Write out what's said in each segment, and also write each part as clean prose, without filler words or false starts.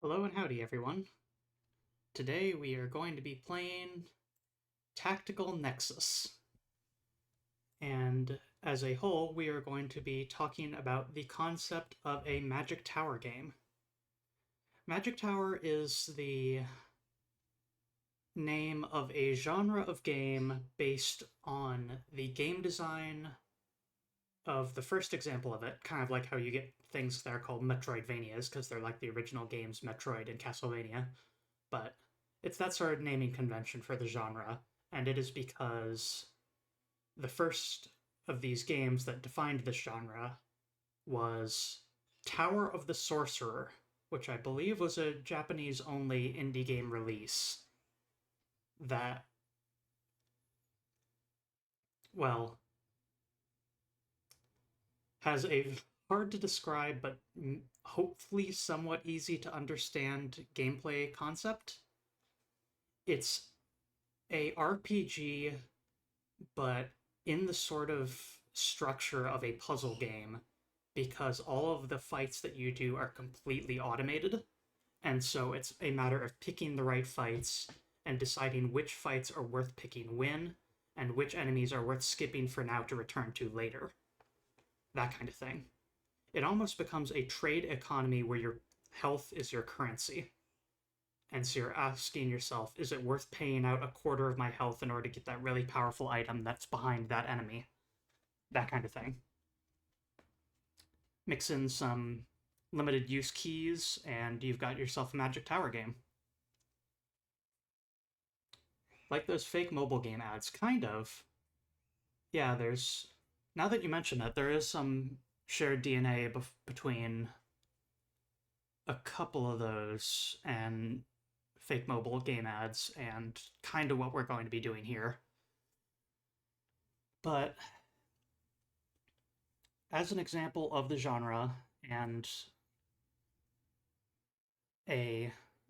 Hello and howdy, everyone. Today we are going to be playing Tactical Nexus. And as a whole, we are going to be talking about the concept of a Magic Tower game. Magic Tower is the name of a genre of game based on the game design of the first example of it, kind of like how you get things that are called Metroidvanias, because they're like the original games Metroid and Castlevania. But it's that sort of naming convention for the genre, and it is because the first of these games that defined this genre was Tower of the Sorcerer, which I believe was a Japanese only indie game release that, well, has a hard to describe but hopefully somewhat easy to understand gameplay concept. It's a RPG, but in the sort of structure of a puzzle game, because all of the fights that you do are completely automated. And so it's a matter of picking the right fights and deciding which fights are worth picking when and which enemies are worth skipping for now to return to later. That kind of thing. It almost becomes a trade economy where your health is your currency. And so you're asking yourself, is it worth paying out a quarter of my health in order to get that really powerful item that's behind that enemy? That kind of thing. Mix in some limited use keys, and you've got yourself a Magic Tower game. Like those fake mobile game ads, kind of. Yeah, there's. Now that you mention it, there is some shared DNA between a couple of those and fake mobile game ads, and kind of what we're going to be doing here. But as an example of the genre and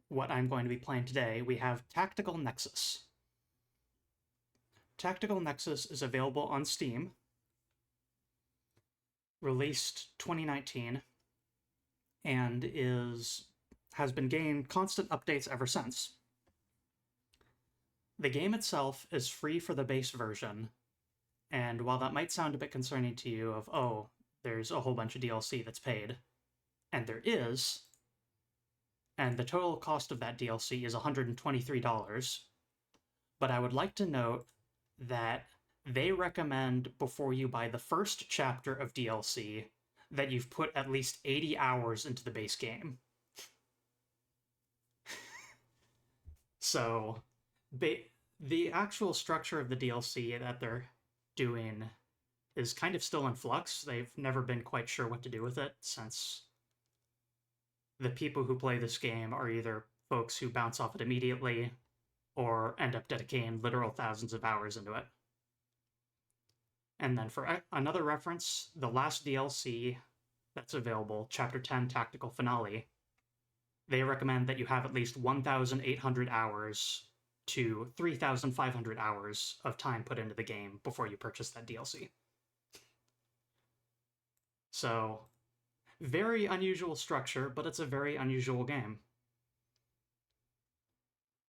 what I'm going to be playing today, we have Tactical Nexus. Tactical Nexus is available on Steam, released 2019, and has been getting constant updates ever since. The game itself is free for the base version, and while that might sound a bit concerning to you of, oh, there's a whole bunch of DLC that's paid, and there is, and the total cost of that DLC is $123, but I would like to note that they recommend before you buy the first chapter of DLC that you've put at least 80 hours into the base game. So, the actual structure of the DLC that they're doing is kind of still in flux. They've never been quite sure what to do with it, since the people who play this game are either folks who bounce off it immediately or end up dedicating literal thousands of hours into it. And then for another reference, the last DLC that's available, Chapter 10 Tactical Finale, they recommend that you have at least 1,800 hours to 3,500 hours of time put into the game before you purchase that DLC. So, very unusual structure, but it's a very unusual game.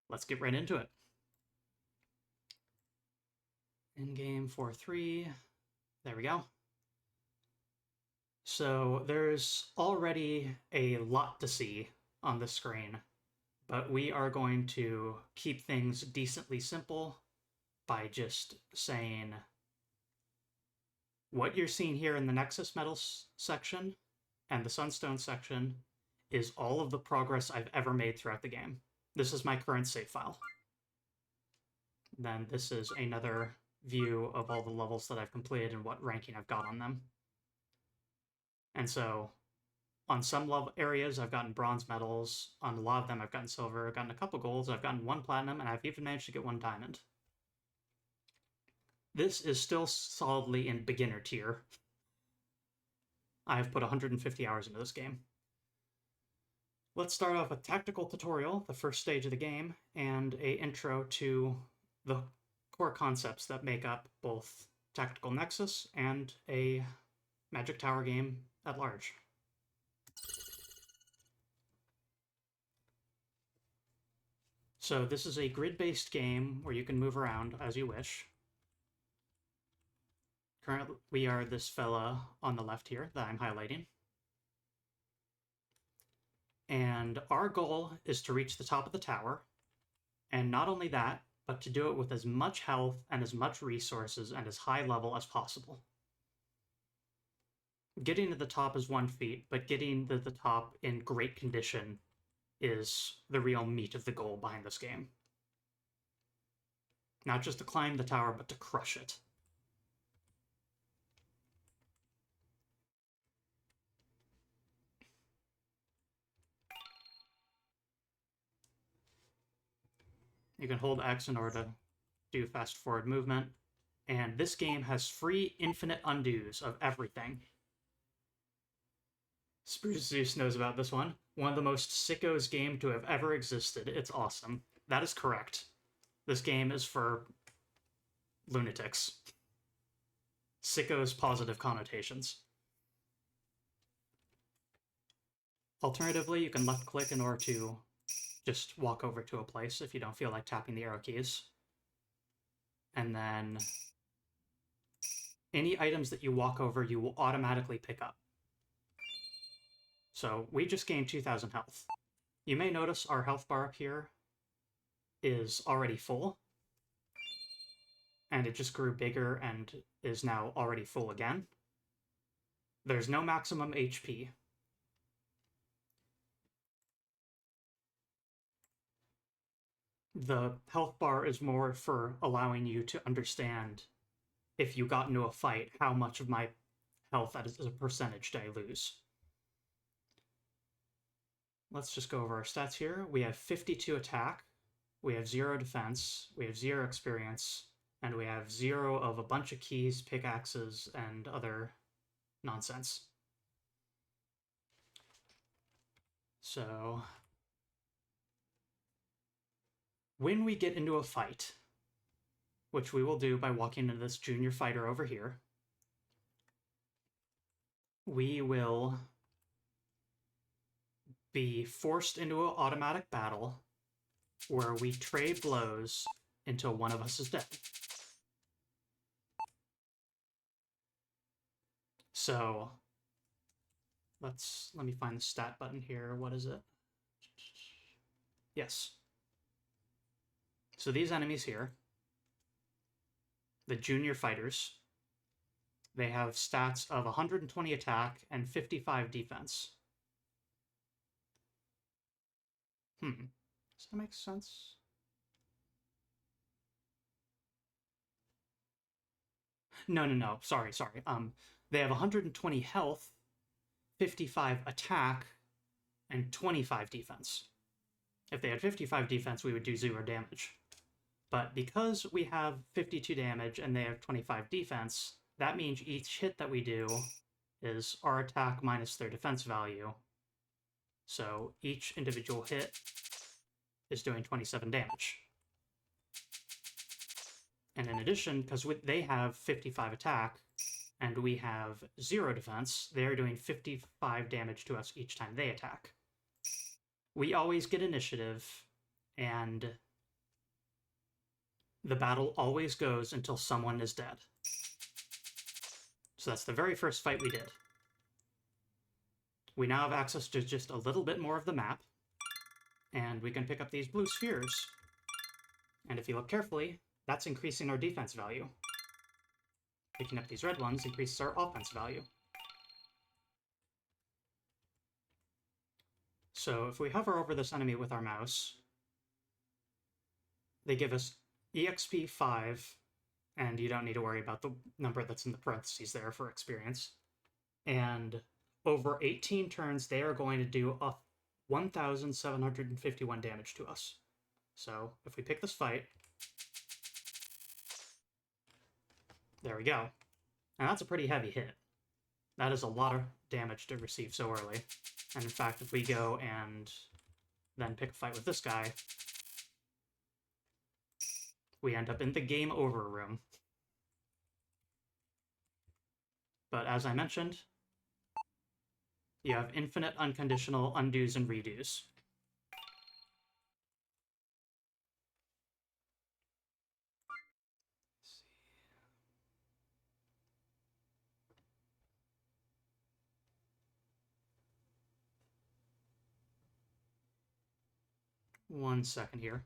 Let's get right into it. In-game 4-3. There we go. So there's already a lot to see on the screen, but we are going to keep things decently simple by just saying what you're seeing here in the Nexus Metals section and the Sunstone section is all of the progress I've ever made throughout the game. This is my current save file. Then this is another view of all the levels that I've completed and what ranking I've got on them. And so on some areas, I've gotten bronze medals. On a lot of them, I've gotten silver. I've gotten a couple golds. I've gotten 1 platinum, and I've even managed to get 1 diamond. This is still solidly in beginner tier. I've put 150 hours into this game. Let's start off with Tactical Tutorial, the first stage of the game, and a intro to the core concepts that make up both Tactical Nexus and a Magic Tower game at large. So this is a grid-based game where you can move around as you wish. Currently, we are this fella on the left here that I'm highlighting. And our goal is to reach the top of the tower. And not only that, but to do it with as much health and as much resources and as high level as possible. Getting to the top is one feat, but getting to the top in great condition is the real meat of the goal behind this game. Not just to climb the tower, but to crush it. You can hold X in order to do fast forward movement. And this game has free infinite undos of everything. Spruce Zeus knows about this one. One of the most sickos game to have ever existed. It's awesome. That is correct. This game is for lunatics. Sickos positive connotations. Alternatively, you can left click in order to just walk over to a place if you don't feel like tapping the arrow keys. And then any items that you walk over, you will automatically pick up. So we just gained 2,000 health. You may notice our health bar up here is already full. And it just grew bigger and is now already full again. There's no maximum HP. The health bar is more for allowing you to understand if you got into a fight, how much of my health as a percentage did I lose. Let's just go over our stats here. We have 52 attack, we have 0 defense, we have 0 experience, and we have 0 of a bunch of keys, pickaxes, and other nonsense. So when we get into a fight, which we will do by walking into this junior fighter over here, we will be forced into an automatic battle where we trade blows until one of us is dead. So let me find the stat button here. What is it? Yes. So these enemies here, the junior fighters, they have stats of 120 attack and 55 defense. Does that make sense? No. Sorry. They have 120 health, 55 attack, and 25 defense. If they had 55 defense, we would do 0 damage. But because we have 52 damage and they have 25 defense, that means each hit that we do is our attack minus their defense value. So each individual hit is doing 27 damage. And in addition, because they have 55 attack and we have 0 defense, they're doing 55 damage to us each time they attack. We always get initiative, and the battle always goes until someone is dead. So that's the very first fight we did. We now have access to just a little bit more of the map, and we can pick up these blue spheres. And if you look carefully, that's increasing our defense value. Picking up these red ones increases our offense value. So if we hover over this enemy with our mouse, they give us EXP 5, and you don't need to worry about the number that's in the parentheses there for experience. And over 18 turns, they are going to do 1,751 damage to us. So if we pick this fight, there we go. And that's a pretty heavy hit. That is a lot of damage to receive so early. And in fact, if we go and then pick a fight with this guy, we end up in the game over room. But as I mentioned, you have infinite unconditional undos and redos. 1 second here.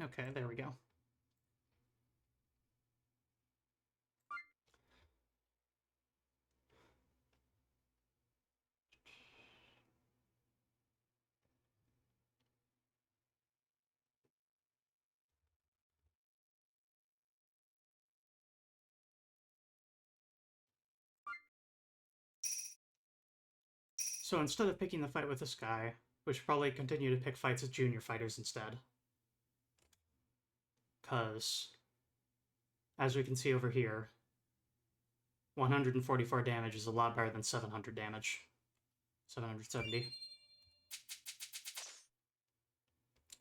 Okay, there we go. So instead of picking the fight with this guy, we should probably continue to pick fights with junior fighters instead. Because, as we can see over here, 144 damage is a lot better than 700 damage. 770.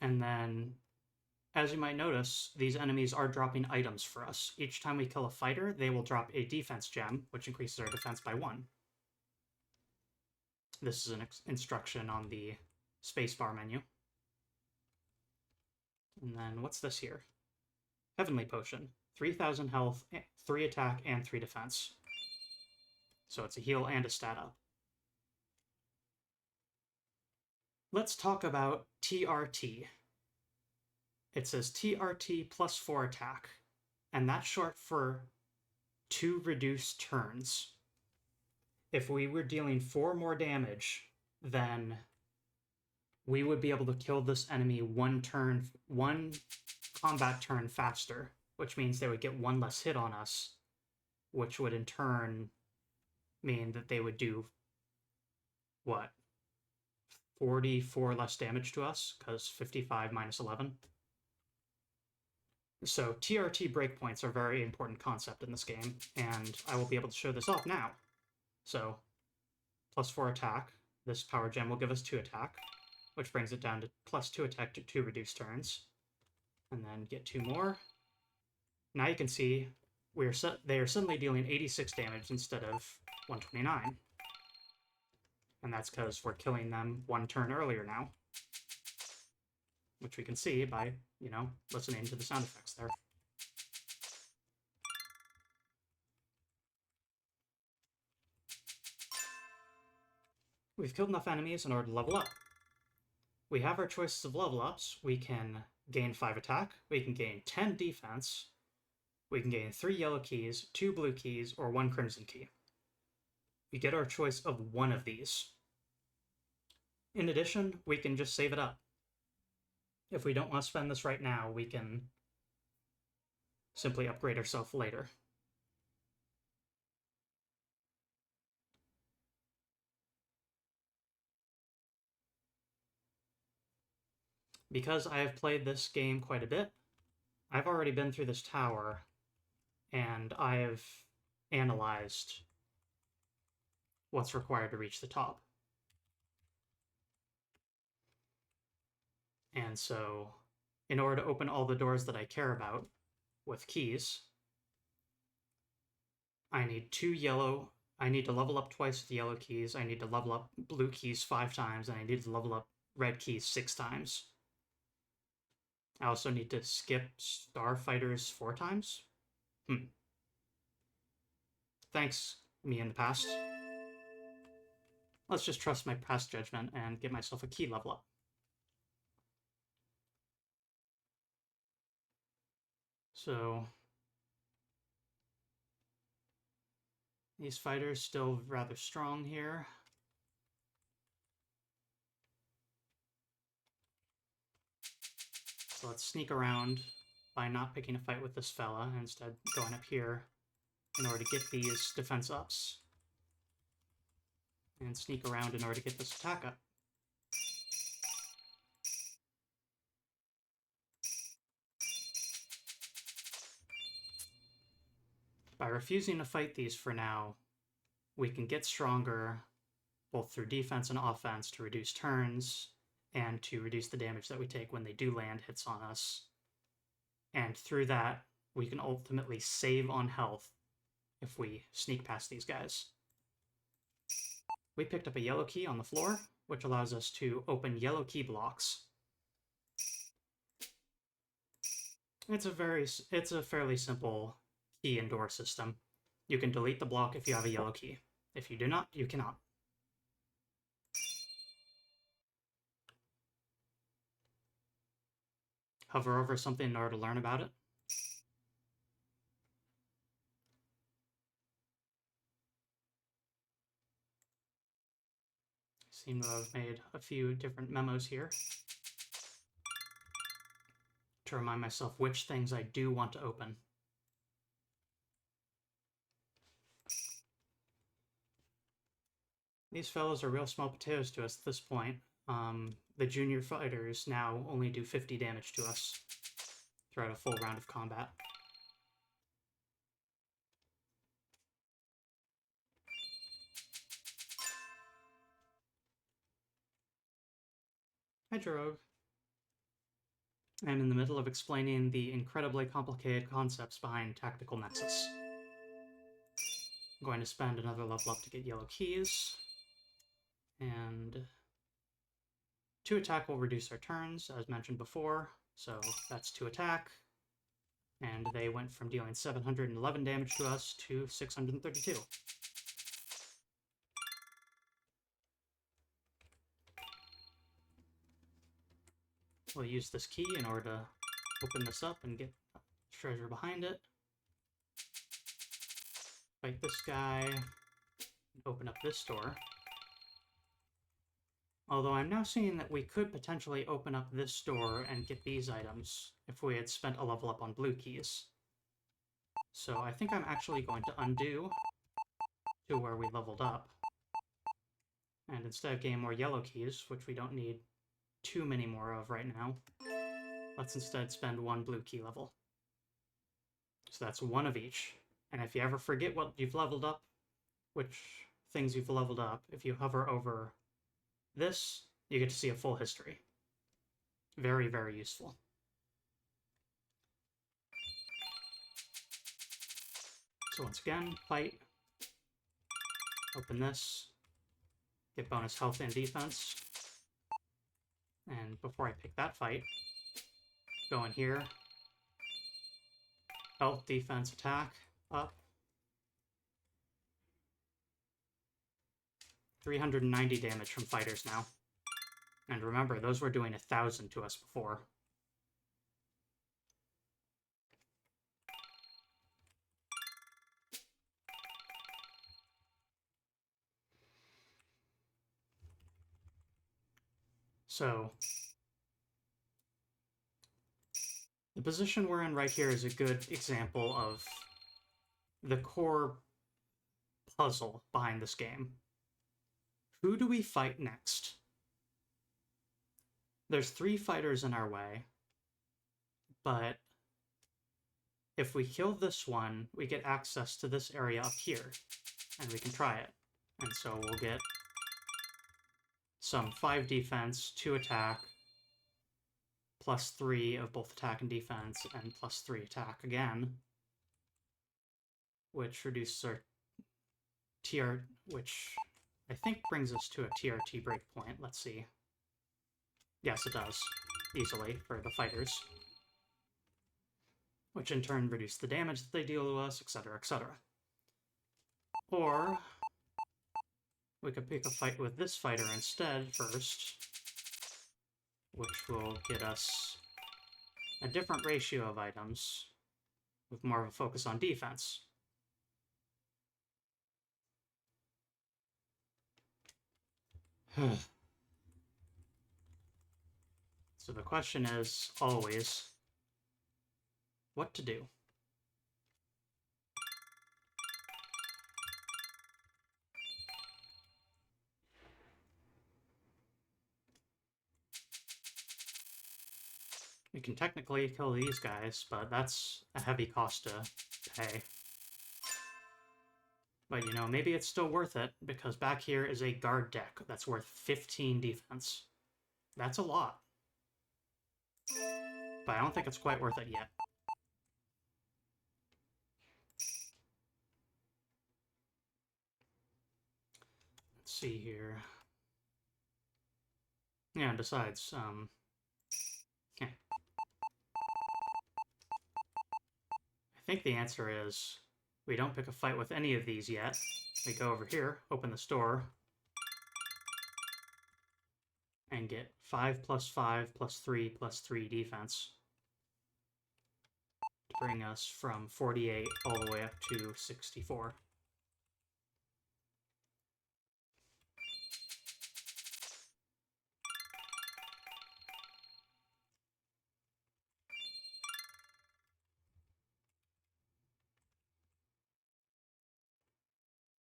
And then, as you might notice, these enemies are dropping items for us. Each time we kill a fighter, they will drop a defense gem, which increases our defense by 1. This is an instruction on the spacebar menu. And then, what's this here? Heavenly Potion. 3,000 health, 3 attack, and 3 defense. So it's a heal and a stat up. Let's talk about TRT. It says TRT plus 4 attack, and that's short for 2 reduced turns. If we were dealing 4 more damage, then we would be able to kill this enemy 1 combat turn faster, which means they would get 1 less hit on us, which would in turn mean that they would do, what, 44 less damage to us, because 55 minus 11. So TRT breakpoints are a very important concept in this game, and I will be able to show this off now. So, plus 4 attack. This power gem will give us 2 attack, which brings it down to plus 2 attack to 2 reduced turns. And then get 2 more. Now you can see they are suddenly dealing 86 damage instead of 129. And that's because we're killing them 1 turn earlier now. Which we can see by, listening to the sound effects there. We've killed enough enemies in order to level up. We have our choices of level ups. We can gain 5 attack, we can gain 10 defense, we can gain 3 yellow keys, 2 blue keys, or 1 crimson key. We get our choice of one of these. In addition, we can just save it up. If we don't want to spend this right now, we can simply upgrade ourselves later. Because I have played this game quite a bit, I've already been through this tower, and I have analyzed what's required to reach the top. And so, in order to open all the doors that I care about with keys, I need 2 yellow. I need to level up twice with yellow keys. I need to level up blue keys 5 times, and I need to level up red keys 6 times. I also need to skip Starfighters 4 times. Thanks, me in the past. Let's just trust my past judgment and get myself a key level up. So, these fighters still rather strong here. So let's sneak around by not picking a fight with this fella, and instead going up here in order to get these defense ups. And sneak around in order to get this attack up. By refusing to fight these for now, we can get stronger both through defense and offense to reduce turns and to reduce the damage that we take when they do land hits on us. And through that, we can ultimately save on health if we sneak past these guys. We picked up a yellow key on the floor, which allows us to open yellow key blocks. It's a fairly simple key and door system. You can delete the block if you have a yellow key. If you do not, you cannot. Hover over something in order to learn about it. Seem to have made a few different memos here to remind myself which things I do want to open. These fellows are real small potatoes to us at this point. The junior fighters now only do 50 damage to us throughout a full round of combat. Hi, Drogue. I'm in the middle of explaining the incredibly complicated concepts behind Tactical Nexus. I'm going to spend another level up to get yellow keys. And 2 attack will reduce our turns, as mentioned before, so that's 2 attack. And they went from dealing 711 damage to us to 632. We'll use this key in order to open this up and get treasure behind it. Fight this guy. Open up this door. Although I'm now seeing that we could potentially open up this door and get these items if we had spent a level up on blue keys. So I think I'm actually going to undo to where we leveled up. And instead of getting more yellow keys, which we don't need too many more of right now, let's instead spend 1 blue key level. So that's 1 of each. And if you ever forget what you've leveled up, which things you've leveled up, if you hover over this, you get to see a full history. Very, very useful. So once again, fight. Open this. Get bonus health and defense. And before I pick that fight, go in here. Health, defense, attack, up. 390 damage from fighters now. And remember, those were doing 1,000 to us before. So, the position we're in right here is a good example of the core puzzle behind this game. Who do we fight next? There's 3 fighters in our way, but if we kill this one, we get access to this area up here, and we can try it. And so we'll get some 5 defense, 2 attack, +3 of both attack and defense, and +3 attack again, which reduces our TR, which I think brings us to a TRT breakpoint. Let's see. Yes, it does. Easily, for the fighters. Which in turn reduce the damage that they deal to us, etc., etc. Or we could pick a fight with this fighter instead first, which will get us a different ratio of items with more of a focus on defense. So the question is always, what to do? We can technically kill these guys, but that's a heavy cost to pay. But, you know, maybe it's still worth it, because back here is a guard deck that's worth 15 defense. That's a lot. But I don't think it's quite worth it yet. Let's see here. Yeah, and besides, I think the answer is we don't pick a fight with any of these yet. We go over here, open the store, and get 5 plus 5 plus 3 plus 3 defense to bring us from 48 all the way up to 64.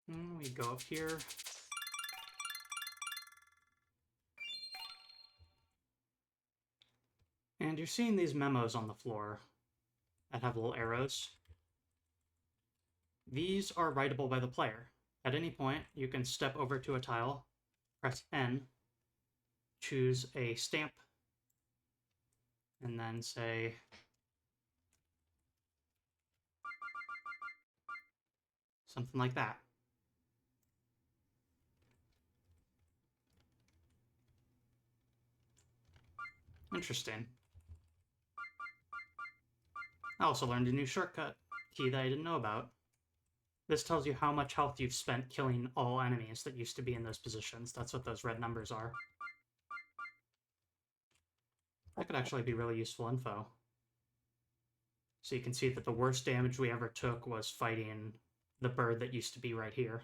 And we go up here. And you're seeing these memos on the floor that have little arrows. These are writable by the player. At any point, you can step over to a tile, press N, choose a stamp, and then say something like that. Interesting. I also learned a new shortcut key that I didn't know about. This tells you how much health you've spent killing all enemies that used to be in those positions. That's what those red numbers are. That could actually be really useful info. So you can see that the worst damage we ever took was fighting the bird that used to be right here.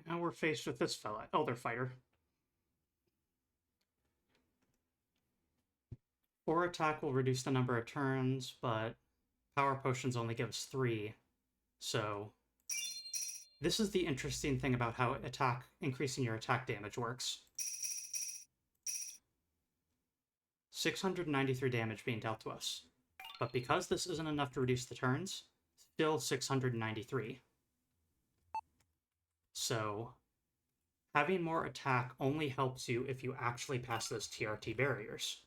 Now we're faced with this fella, Elder Fighter. 4 attack will reduce the number of turns, but power potions only give us 3. So this is the interesting thing about how increasing your attack damage works. 693 damage being dealt to us. But because this isn't enough to reduce the turns, still 693. So having more attack only helps you if you actually pass those TRT barriers.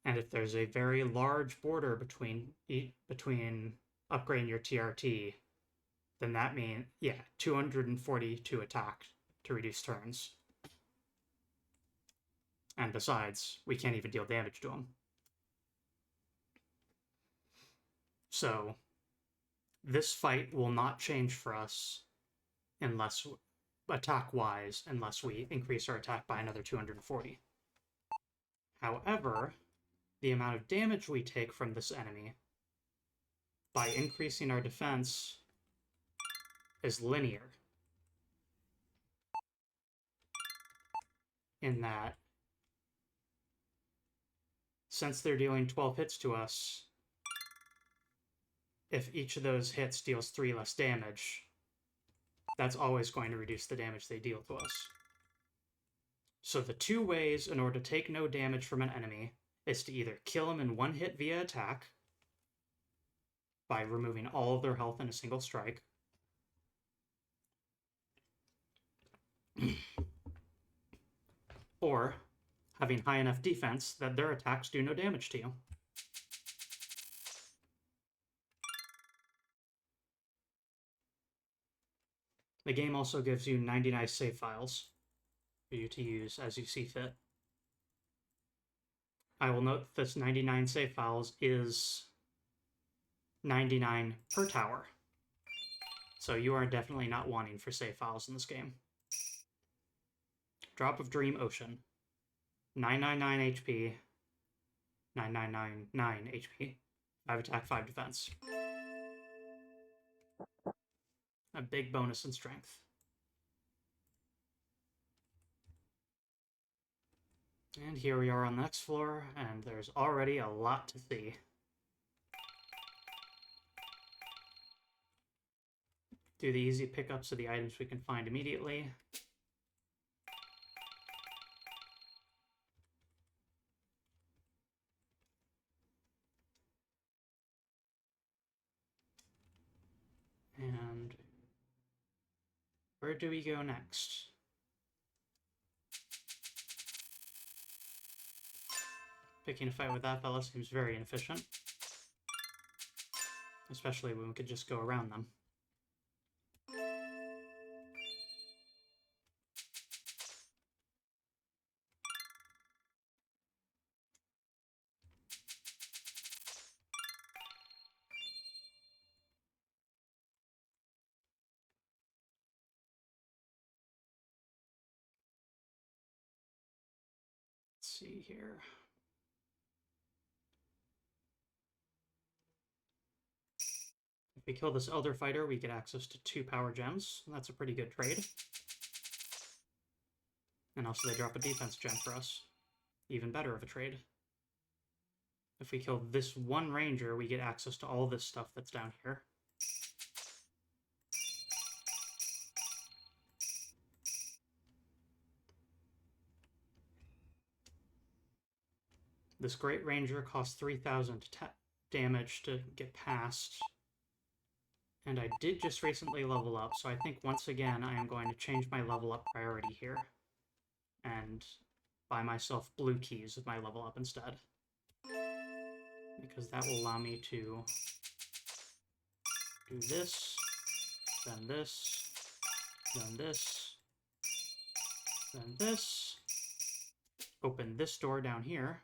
And if there's a very large border between upgrading your TRT, then that means, 242 attack to reduce turns. And besides, we can't even deal damage to them. So this fight will not change for us unless attack-wise, unless we increase our attack by another 240. However, the amount of damage we take from this enemy by increasing our defense is linear. In that, since they're dealing 12 hits to us, if each of those hits deals 3 less damage, that's always going to reduce the damage they deal to us. So the 2 ways in order to take no damage from an enemy is to either kill them in 1 hit via attack, by removing all of their health in a single strike, or having high enough defense that their attacks do no damage to you. The game also gives you 99 save files for you to use as you see fit. I will note that this 99 save files is 99 per tower. So you are definitely not wanting for save files in this game. Drop of Dream Ocean. 999 HP. 9999 HP. 5 attack, 5 defense. A big bonus in strength. And here we are on the next floor, and there's already a lot to see. Do the easy pickups of the items we can find immediately. And where do we go next? Picking a fight with that fella seems very inefficient. Especially when we could just go around them. see here. If we kill this Elder Fighter, we get access to 2 power gems. That's a pretty good trade. And also they drop a defense gem for us. Even better of a trade. If we kill this one ranger, we get access to all this stuff that's down here. This Great Ranger costs 3,000 damage to get past. And I did just recently level up, so I think once again I am going to change my level up priority here. And buy myself blue keys with my level up instead. Because that will allow me to do this, then this, then this, then this. Open this door down here.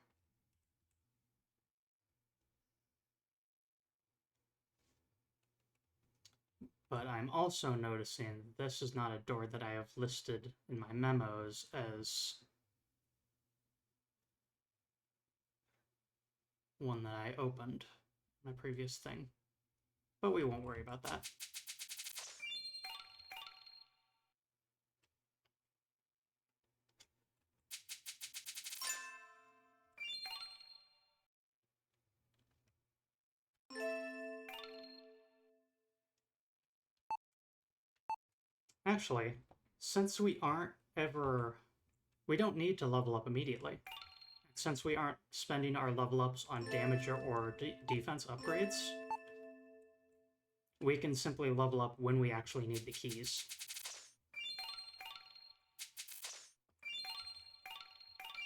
But I'm also noticing this is not a door that I have listed in my memos as one that I opened in my previous thing. But we won't worry about that. Actually, since we don't need to level up immediately. Since we aren't spending our level ups on damage or defense upgrades, we can simply level up when we actually need the keys.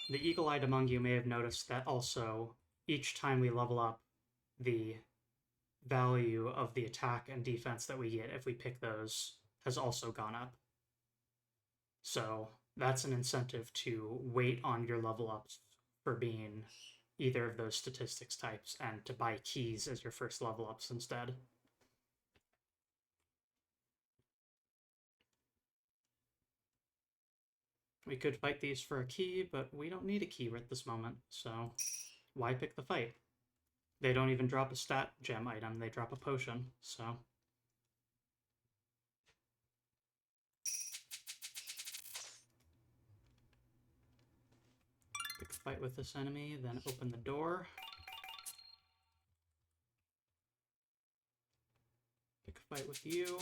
The eagle-eyed among you may have noticed that also, each time we level up, the value of the attack and defense that we get if we pick those has also gone up. So that's an incentive to wait on your level ups for being either of those statistics types and to buy keys as your first level ups instead. We could fight these for a key, but we don't need a key at this moment, so why pick the fight? They don't even drop a stat gem item, they drop a potion, so... Pick a fight with this enemy, then open the door. Pick a fight with you.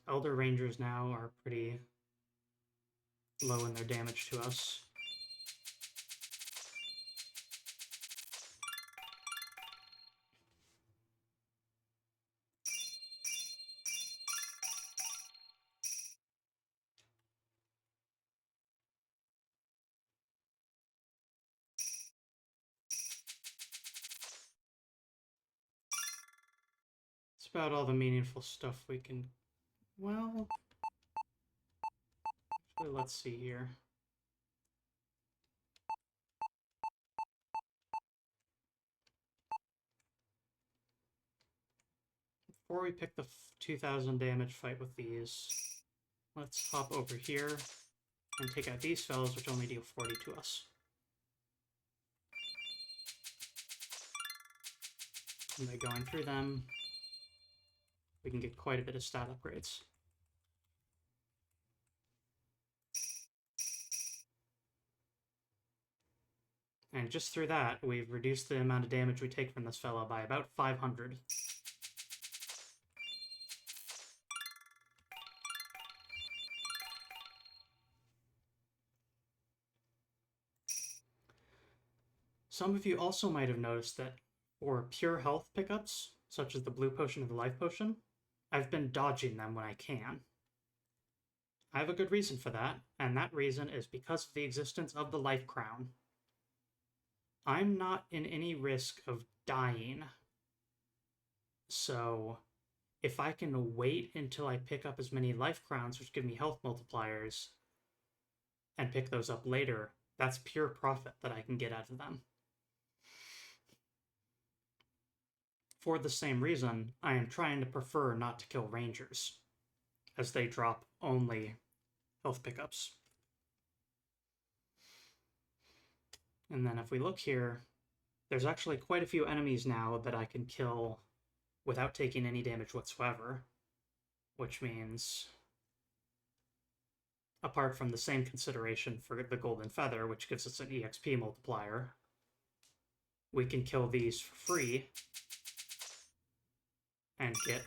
Elder Rangers now are pretty low in their damage to us. It's about all the meaningful stuff we can... Well... Actually, let's see here. Before we pick the 2,000 damage fight with these, let's hop over here and take out these fellows, which only deal 40 to us. And by going through them, we can get quite a bit of stat upgrades. And just through that, we've reduced the amount of damage we take from this fellow by about 500. Some of you also might have noticed that for pure health pickups, such as the blue potion and the life potion, I've been dodging them when I can. I have a good reason for that, and that reason is because of the existence of the life crown. I'm not in any risk of dying, so if I can wait until I pick up as many life crowns, which give me health multipliers, and pick those up later, that's pure profit that I can get out of them. For the same reason, I am trying to prefer not to kill rangers, as they drop only health pickups. And then if we look here, there's actually quite a few enemies now that I can kill without taking any damage whatsoever, which means, apart from the same consideration for the Golden Feather, which gives us an EXP multiplier, we can kill these for free and get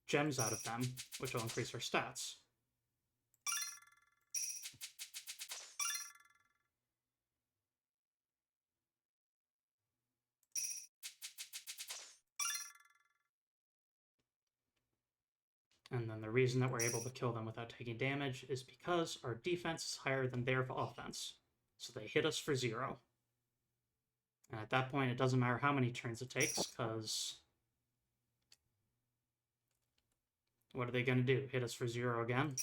gems out of them, which will increase our stats. And then the reason that we're able to kill them without taking damage is because our defense is higher than their offense. So they hit us for 0. And at that point, it doesn't matter how many turns it takes, because what are they going to do? Hit us for 0 again?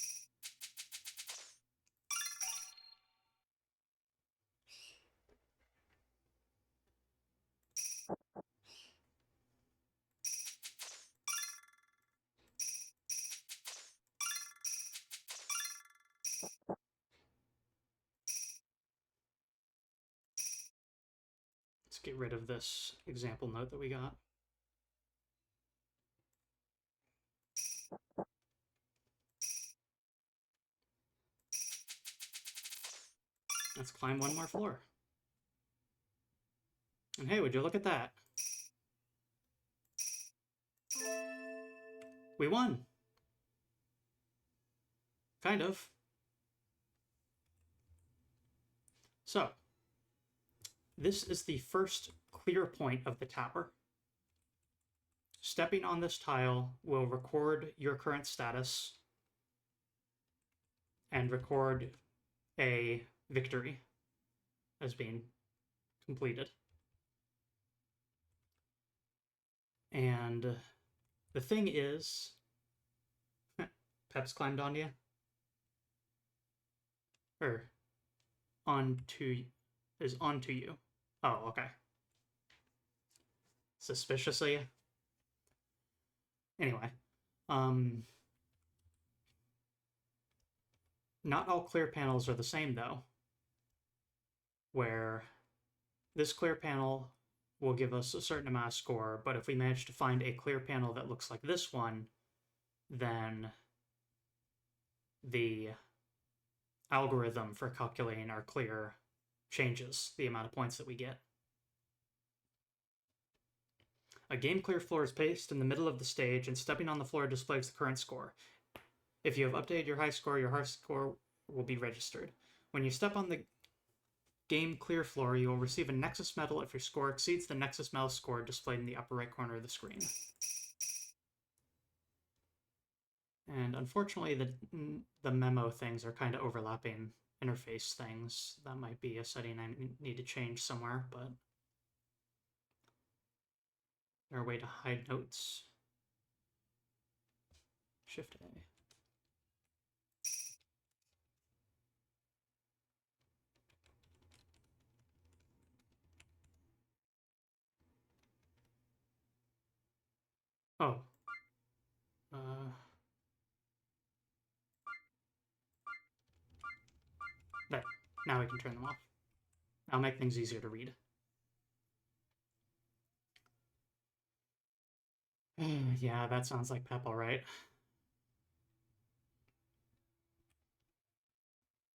Let's get rid of this example note that we got. Let's climb one more floor. And hey, would you look at that? We won! Kind of. So, this is the first clear point of the tower. Stepping on this tile will record your current status and record a victory as being completed. And the thing is, Peps climbed on you? Or onto you. Oh, okay. Suspiciously. Anyway, not all clear panels are the same though, where this clear panel will give us a certain amount of score, but if we manage to find a clear panel that looks like this one, then the algorithm for calculating our clear changes the amount of points that we get. A game clear floor is placed in the middle of the stage, and stepping on the floor displays the current score. If you have updated your high score will be registered. When you step on the game clear floor, you will receive a Nexus medal if your score exceeds the Nexus medal score displayed in the upper right corner of the screen. And unfortunately, the memo things are kind of overlapping interface things. That might be a setting I need to change somewhere, but there a way to hide notes? Shift A. Oh. There. Now we can turn them off. I'll make things easier to read. Yeah, that sounds like Pep, all right.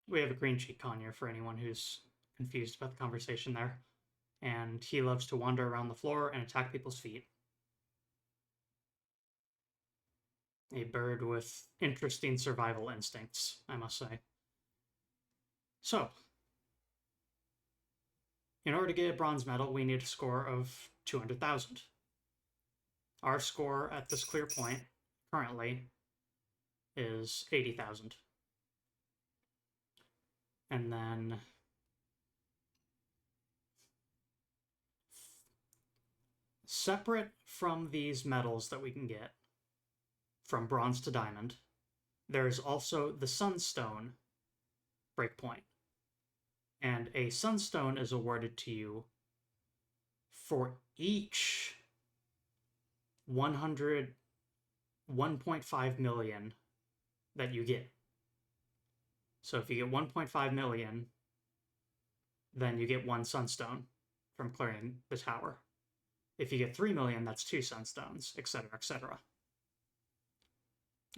We have a green cheek conure for anyone who's confused about the conversation there. And he loves to wander around the floor and attack people's feet. A bird with interesting survival instincts, I must say. So, in order to get a bronze medal, we need a score of 200,000. Our score at this clear point currently is 80,000. And then separate from these metals that we can get, from bronze to diamond, there's also the sunstone breakpoint. And a sunstone is awarded to you for each 1.5 million that you get. So if you get 1.5 million, then you get one sunstone from clearing the tower. If you get 3 million, that's 2 sunstones, etc., etc.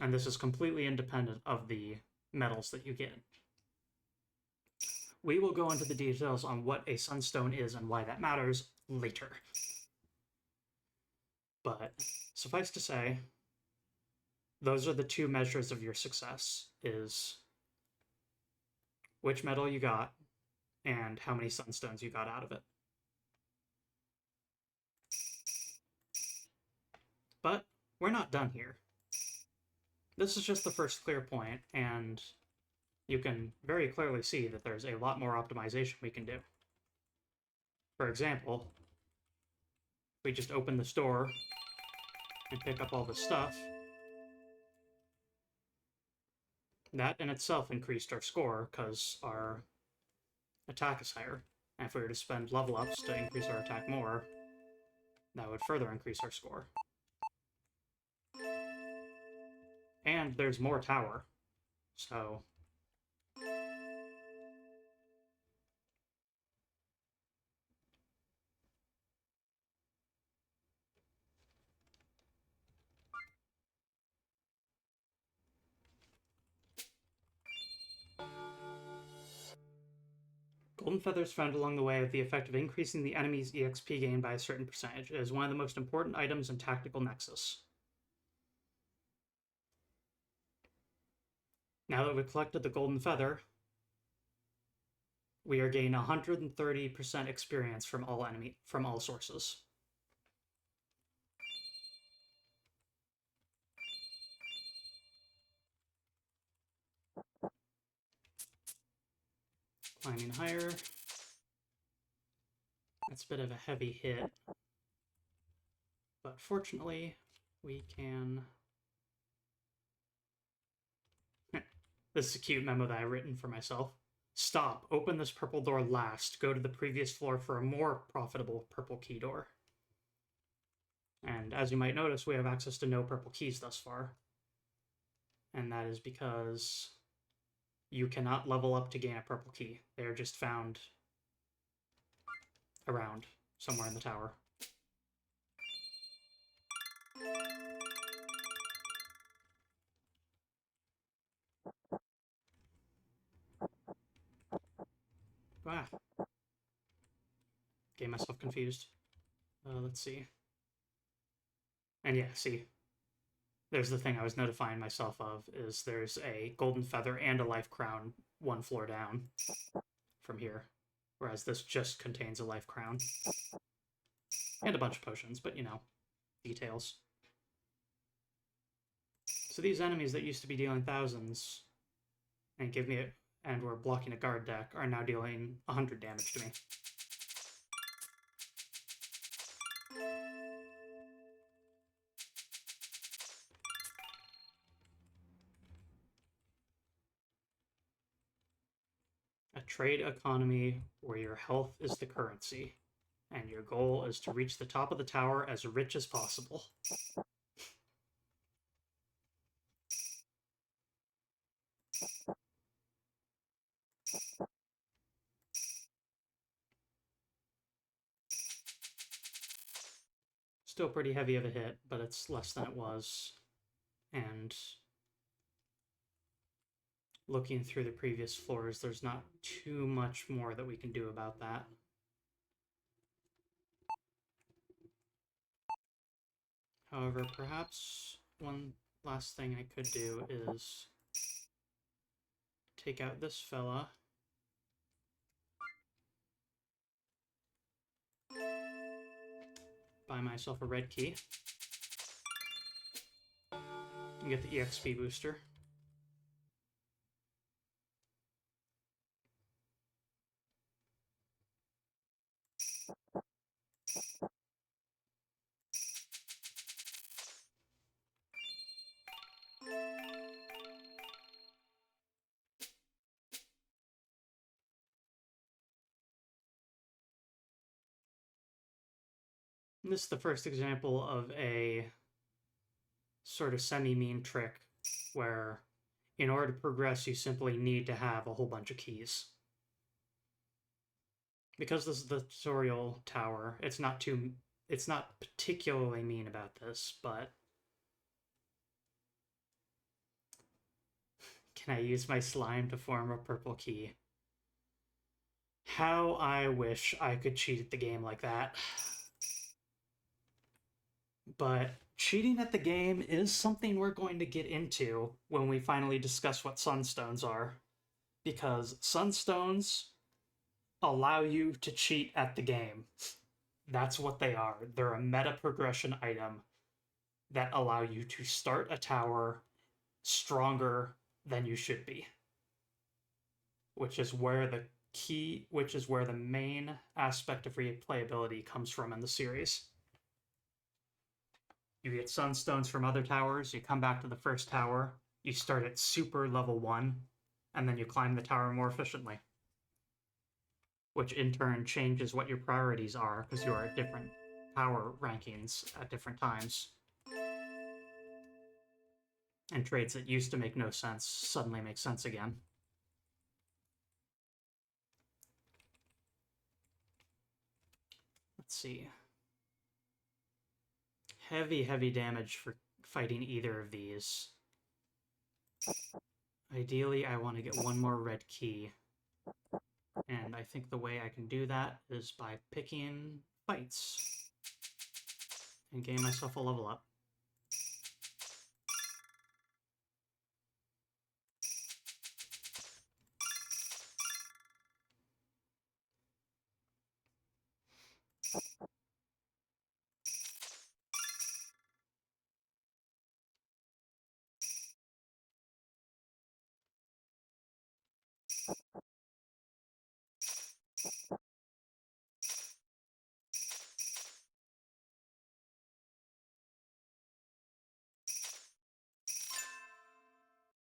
And this is completely independent of the metals that you get. We will go into the details on what a sunstone is and why that matters later. But suffice to say, those are the two measures of your success, is which metal you got and how many sunstones you got out of it. But we're not done here. This is just the first clear point, and you can very clearly see that there's a lot more optimization we can do. For example, we just open the store and pick up all the stuff. That in itself increased our score because our attack is higher. And if we were to spend level ups to increase our attack more, that would further increase our score. And there's more tower, so golden feathers found along the way have the effect of increasing the enemy's EXP gain by a certain percentage. It is one of the most important items in Tactical Nexus. Now that we've collected the golden feather, we are gaining 130% experience from all sources. Climbing higher. That's a bit of a heavy hit. But fortunately, we can... This is a cute memo that I've written for myself. Stop. Open this purple door last. Go to the previous floor for a more profitable purple key door. And as you might notice, we have access to no purple keys thus far. And that is because you cannot level up to gain a purple key. They are just found around somewhere in the tower. Ah. Getting myself confused. Let's see. And yeah, see. There's the thing I was notifying myself of, is there's a golden feather and a life crown one floor down from here. Whereas this just contains a life crown. And a bunch of potions, but you know, details. So these enemies that used to be dealing thousands and and were blocking a guard deck are now dealing 100 damage to me. A trade economy where your health is the currency, and your goal is to reach the top of the tower as rich as possible. Still pretty heavy of a hit, but it's less than it was. And looking through the previous floors, there's not too much more that we can do about that. However, perhaps one last thing I could do is take out this fella. Buy myself a red key. You get the EXP booster. And this is the first example of a sort of semi-mean trick where in order to progress you simply need to have a whole bunch of keys. Because this is the tutorial tower, it's not particularly mean about this, but can I use my slime to form a purple key? How I wish I could cheat at the game like that. But cheating at the game is something we're going to get into when we finally discuss what sunstones are. Because sunstones allow you to cheat at the game. That's what they are. They're a meta progression item that allow you to start a tower stronger than you should be. Which is where the main aspect of replayability comes from in the series. You get sunstones from other towers, you come back to the first tower, you start at super level 1, and then you climb the tower more efficiently. Which in turn changes what your priorities are, because you are at different power rankings at different times. And trades that used to make no sense suddenly make sense again. Let's see. Heavy damage for fighting either of these. Ideally, I want to get one more red key. And I think the way I can do that is by picking fights and gain myself a level up.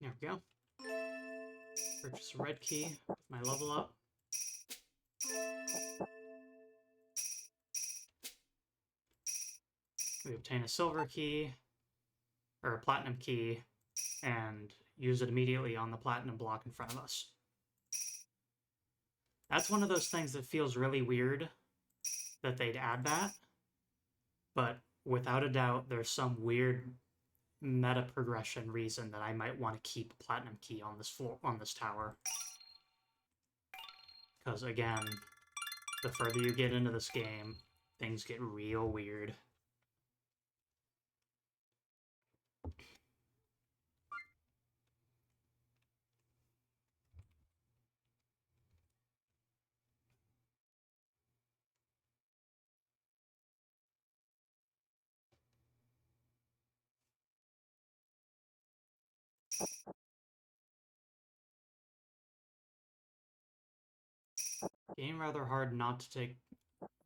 There we go. Purchase a red key with my level up. We obtain a silver key, or a platinum key, and use it immediately on the platinum block in front of us. That's one of those things that feels really weird that they'd add that, but without a doubt, there's some weird meta progression reason that I might want to keep a platinum key on this tower. Because again, the further you get into this game, things get real weird. Game rather hard not to take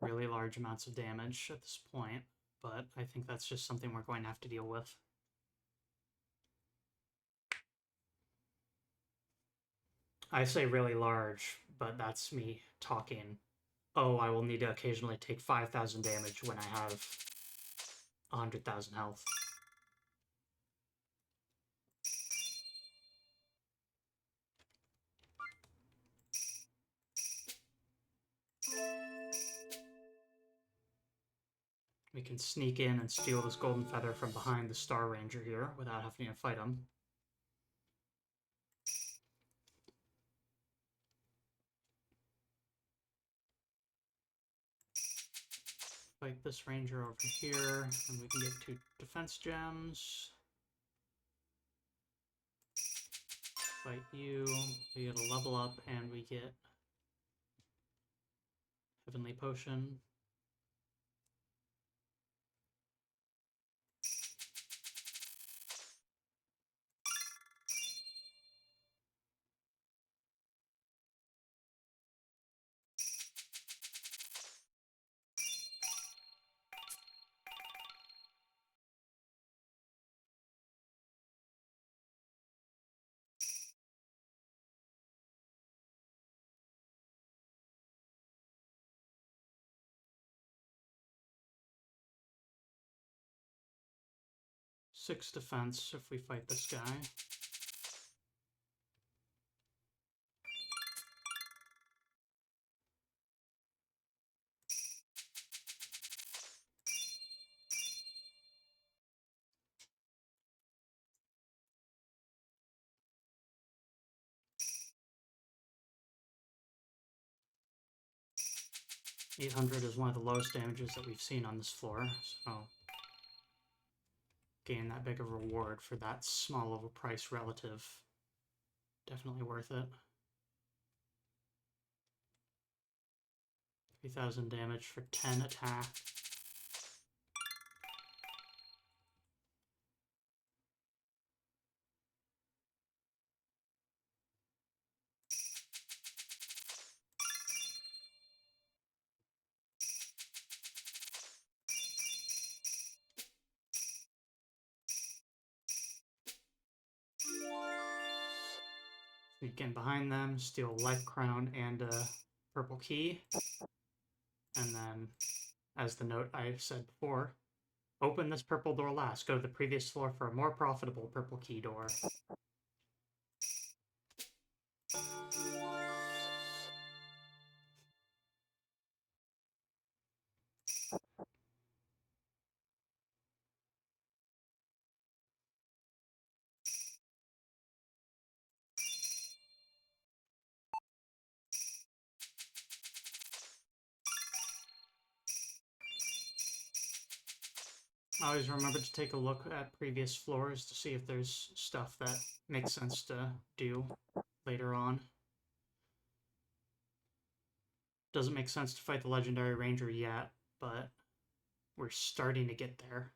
really large amounts of damage at this point, but I think that's just something we're going to have to deal with. I say really large, but that's me talking. Oh, I will need to occasionally take 5,000 damage when I have 100,000 health. We can sneak in and steal this golden feather from behind the Star Ranger here without having to fight him. Fight this ranger over here, and we can get 2 defense gems. Fight you, we get a level up, and we get Heavenly Potion. 6 defense if we fight this guy. $800 is one of the lowest damages that we've seen on this floor, so gain that big of a reward for that small of a price relative. Definitely worth it. 3,000 damage for 10 attack. Sneak in behind them, steal a life crown and a purple key. And then, as the note I said before, open this purple door last. Go to the previous floor for a more profitable purple key door. Always remember to take a look at previous floors to see if there's stuff that makes sense to do later on. Doesn't make sense to fight the Legendary Ranger yet, but we're starting to get there.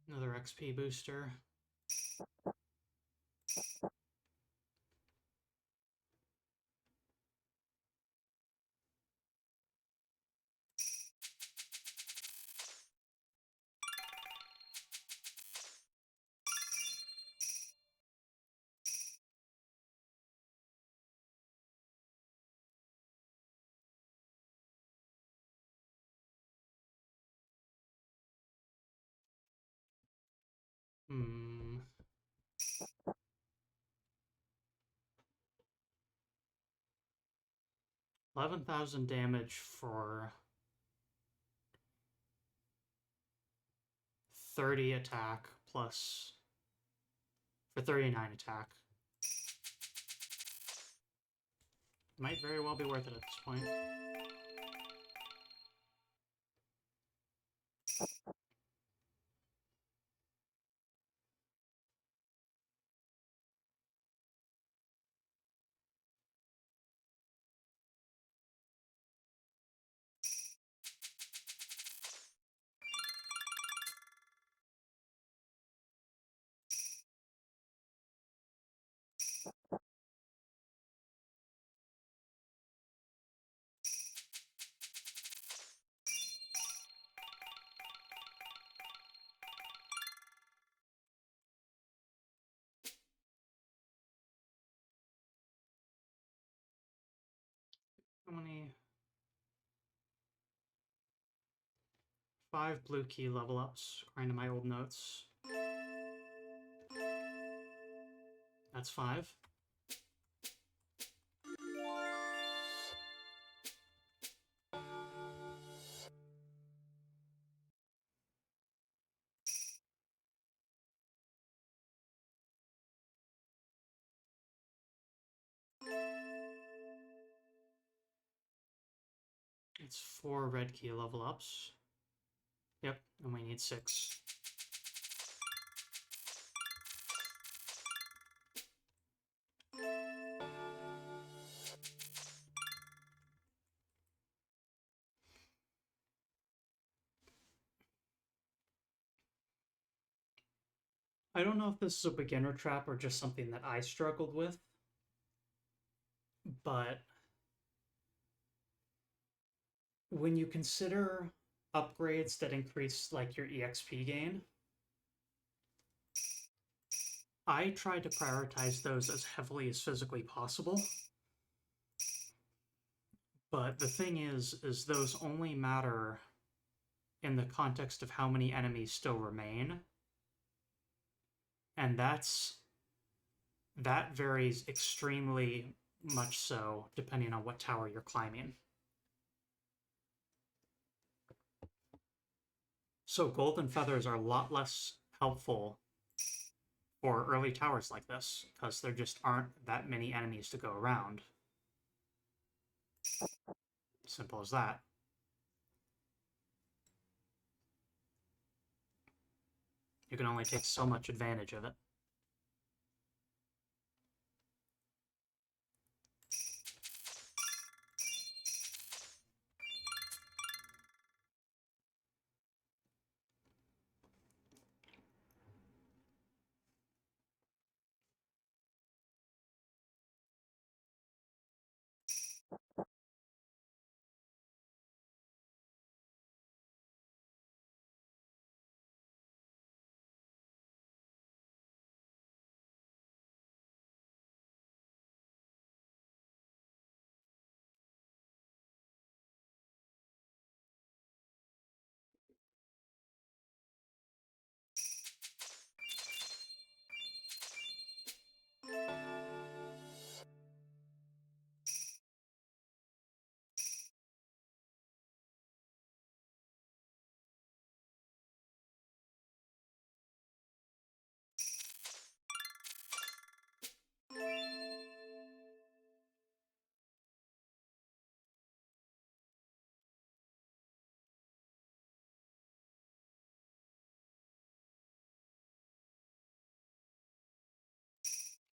Another XP booster. Hmm. 11,000 damage for 30 attack plus for 39 attack. Might very well be worth it at this point. How many? 5 blue key level ups, according to my old notes. That's 5. It's 4 red key level ups. Yep, and we need 6. I don't know if this is a beginner trap or just something that I struggled with, but when you consider upgrades that increase like your EXP gain, I try to prioritize those as heavily as physically possible. But the thing is those only matter in the context of how many enemies still remain, and that varies extremely much so depending on what tower you're climbing. So golden feathers are a lot less helpful for early towers like this because there just aren't that many enemies to go around. Simple as that. You can only take so much advantage of it.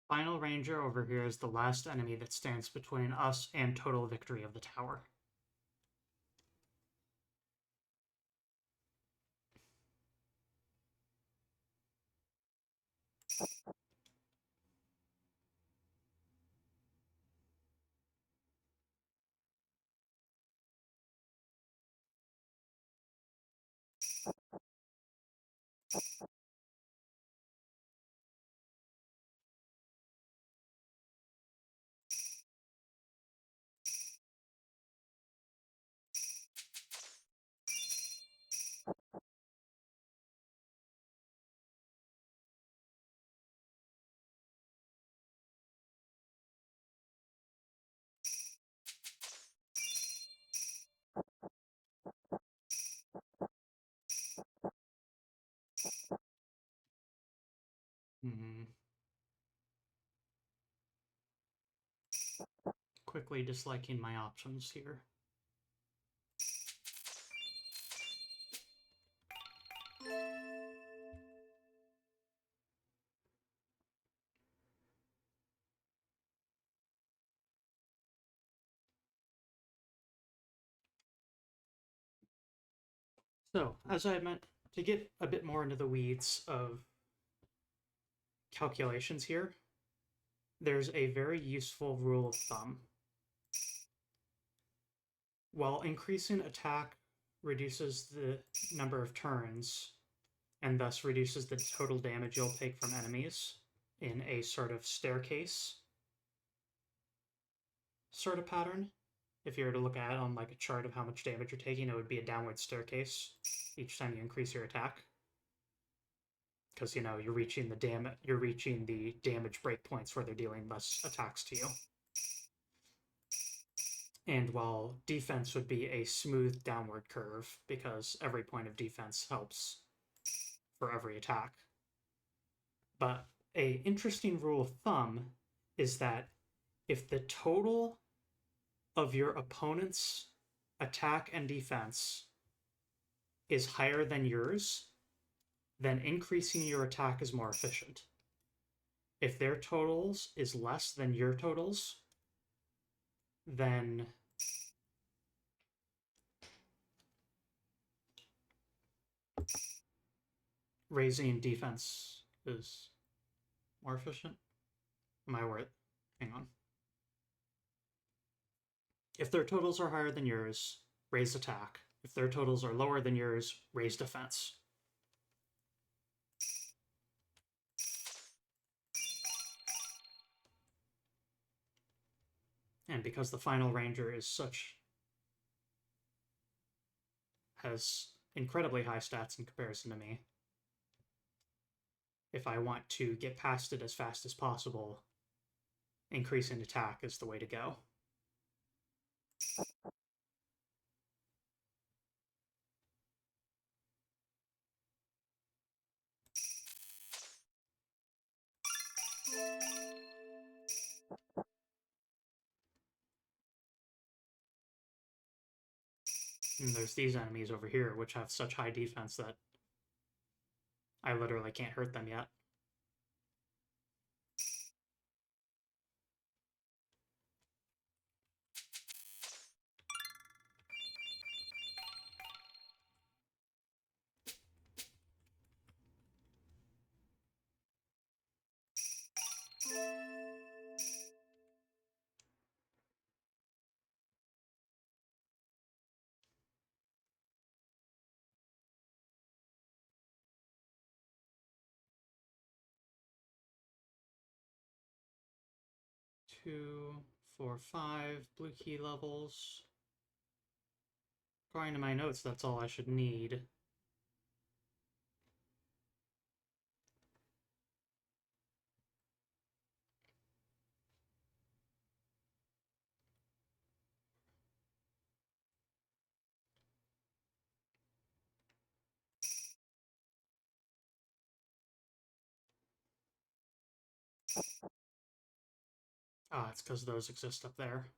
Final Ranger over here is the last enemy that stands between us and total victory of the tower. Mm-hmm. Quickly disliking my options here. So, as I meant, to get a bit more into the weeds of calculations here, there's a very useful rule of thumb. While increasing attack reduces the number of turns and thus reduces the total damage you'll take from enemies in a sort of staircase sort of pattern. If you were to look at it on like a chart of how much damage you're taking, it would be a downward staircase each time you increase your attack. Because you're reaching the damage breakpoints where they're dealing less attacks to you. And while defense would be a smooth downward curve, because every point of defense helps for every attack. But a interesting rule of thumb is that if the total of your opponent's attack and defense is higher than yours, then increasing your attack is more efficient. If their totals is less than your totals, then raising defense is more efficient. Am I worth? Hang on. If their totals are higher than yours, raise attack. If their totals are lower than yours, raise defense. And because the final ranger is has incredibly high stats in comparison to me, if I want to get past it as fast as possible, increasing attack is the way to go. And there's these enemies over here, which have such high defense that I literally can't hurt them yet. Two, four, five blue key levels. According to my notes, that's all I should need. Ah, it's because those exist up there.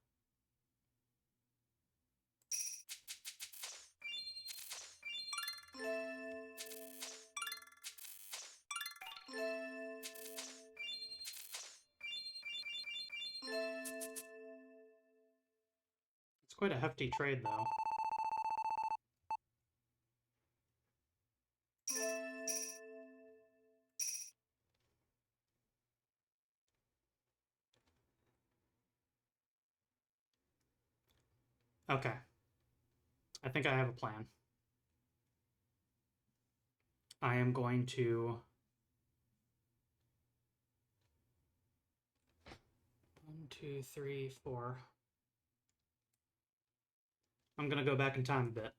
It's quite a hefty trade, though. Okay. I think I have a plan. I am going to... 1, 2, 3, 4. I'm going to go back in time a bit.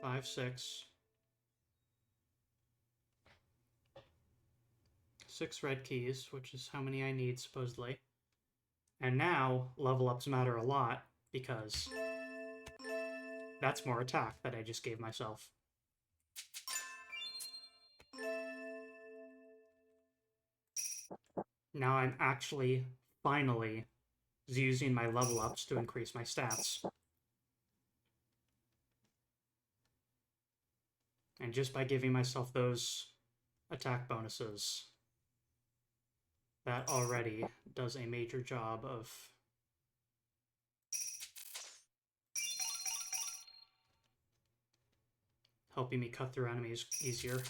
Five, 6. 6 red keys, which is how many I need, supposedly. And now, level ups matter a lot, because that's more attack that I just gave myself. Now I'm actually, finally, using my level ups to increase my stats. And just by giving myself those attack bonuses, that already does a major job of helping me cut through enemies easier.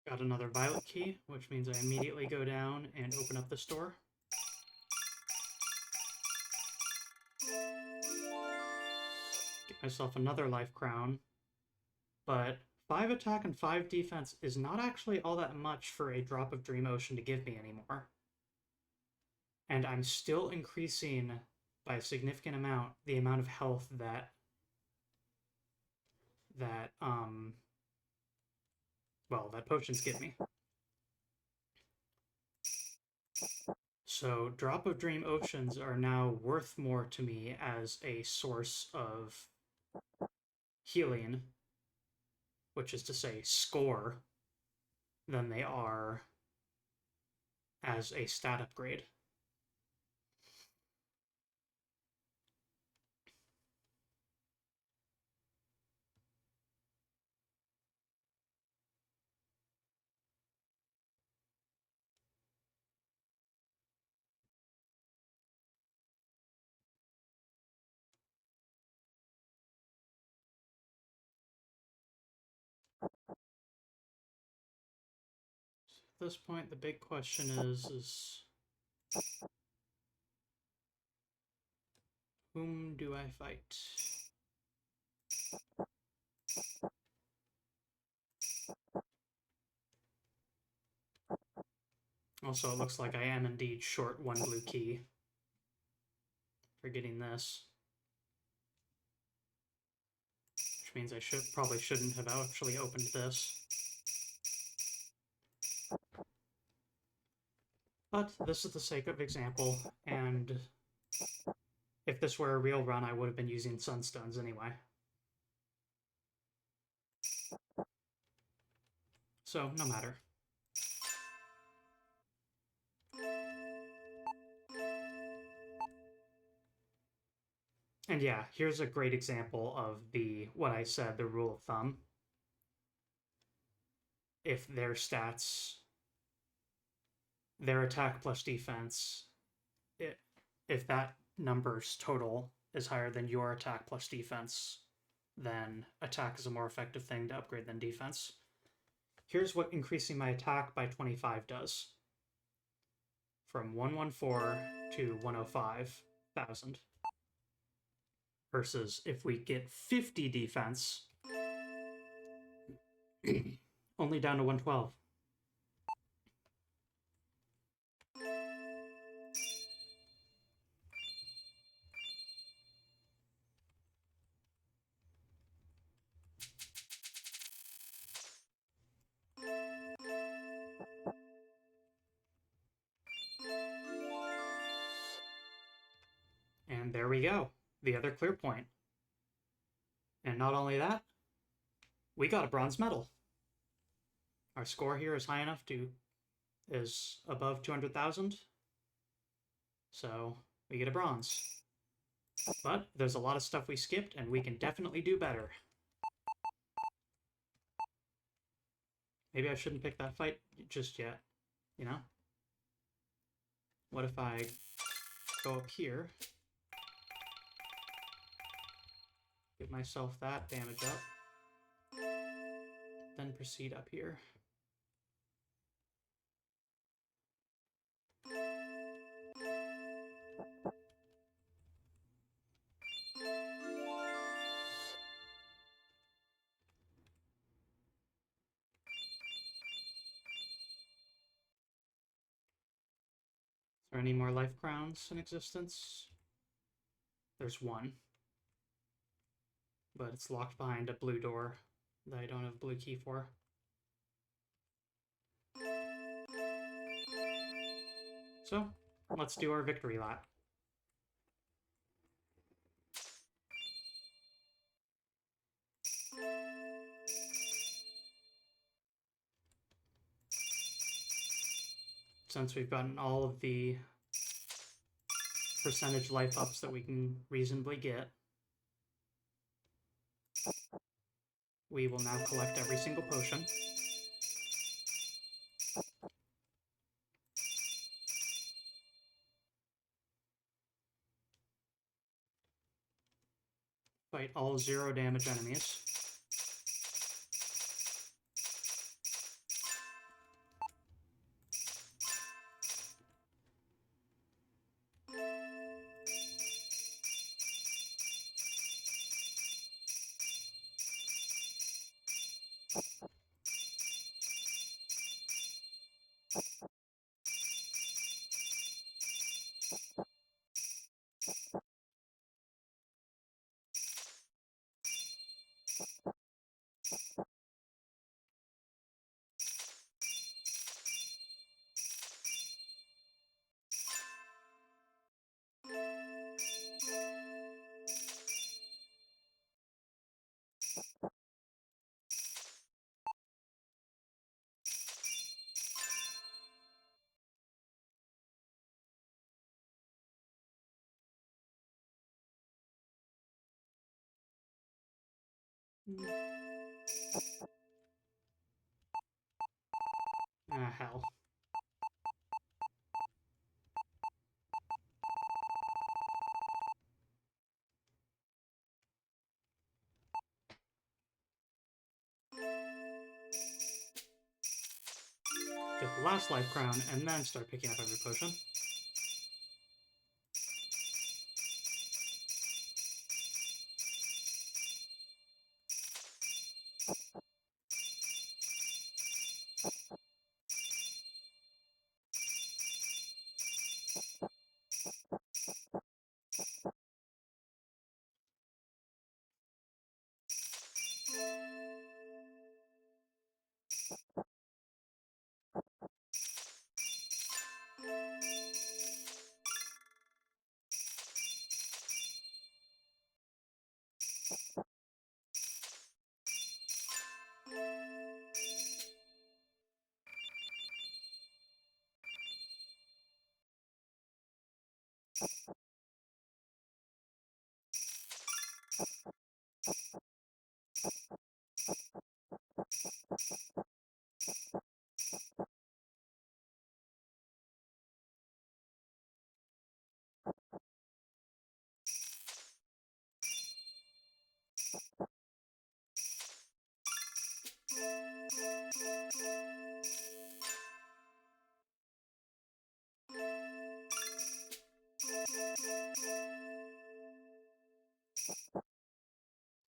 Got another violet key, which means I immediately go down and open up this door. Get myself another life crown. But 5 attack and 5 defense is not actually all that much for a drop of Dream Ocean to give me anymore. And I'm still increasing by a significant amount the amount of health that potions give me. So Drop of Dream Oceans are now worth more to me as a source of healing, which is to say score, than they are as a stat upgrade. At this point, the big question is whom do I fight? Also, it looks like I am indeed short 1 blue key for getting this. Which means I probably shouldn't have actually opened this. But this is the sake of example, and if this were a real run, I would have been using Sunstones anyway. So, no matter. And yeah, here's a great example of what I said, the rule of thumb. If their stats, their attack plus defense, if that number's total is higher than your attack plus defense, then attack is a more effective thing to upgrade than defense. Here's what increasing my attack by 25 does. From 114 to 105,000. Versus if we get 50 defense, only down to 112. And there we go, the other clear point. And not only that, we got a bronze medal. Our score here is high enough is above 200,000. So we get a bronze. But there's a lot of stuff we skipped, and we can definitely do better. Maybe I shouldn't pick that fight just yet, you know? What if I go up here, give myself that damage up, then proceed up here. Is there any more life crowns in existence? There's one. But it's locked behind a blue door that I don't have a blue key for. So, let's do our victory lap. Since we've gotten all of the percentage life ups that we can reasonably get, we will now collect every single potion. Fight all 0 damage enemies. Ah, hell. Get the last life crown, and then start picking up every potion.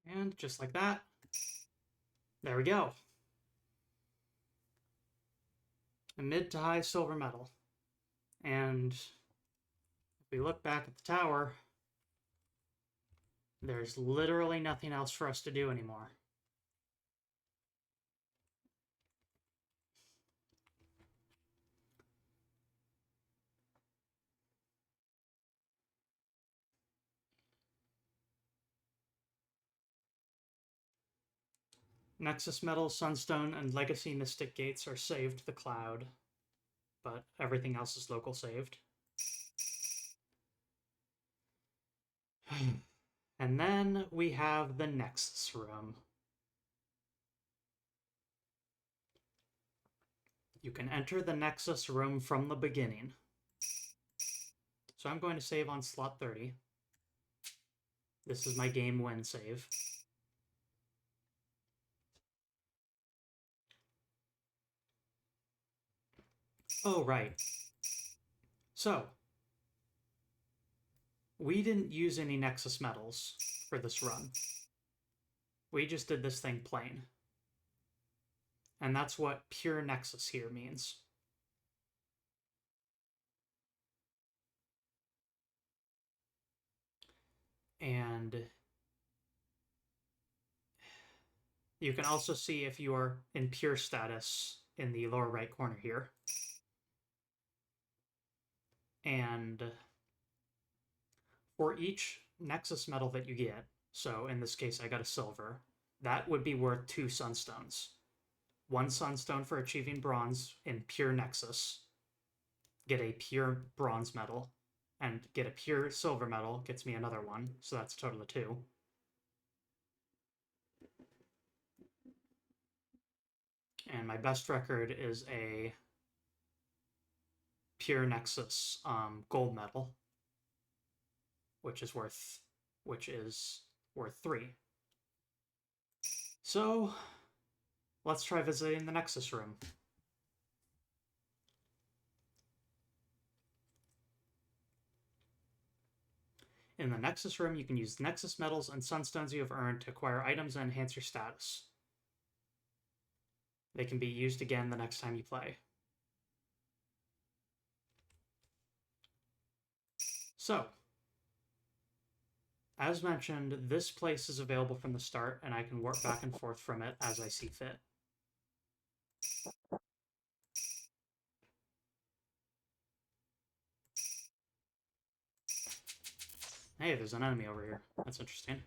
And just like that, there we go. A mid to high silver medal. And if we look back at the tower, there's literally nothing else for us to do anymore. Nexus Metal, Sunstone, and Legacy Mystic Gates are saved to the cloud, but everything else is local saved. And then we have the Nexus room. You can enter the Nexus room from the beginning. So I'm going to save on slot 30. This is my game win save. Oh, right. So, we didn't use any Nexus metals for this run. We just did this thing plain. And that's what pure Nexus here means. And you can also see if you are in pure status in the lower right corner here. And for each Nexus medal that you get, so in this case I got a silver, that would be worth 2 sunstones. 1 sunstone for achieving bronze in pure Nexus, get a pure bronze medal, and get a pure silver medal gets me another one, so that's a total of 2. And my best record is a pure Nexus gold medal, which is worth 3. So let's try visiting the Nexus room. In the Nexus room, you can use Nexus medals and sunstones you have earned to acquire items and enhance your status. They can be used again the next time you play. So, as mentioned, this place is available from the start, and I can warp back and forth from it as I see fit. Hey, there's an enemy over here. That's interesting.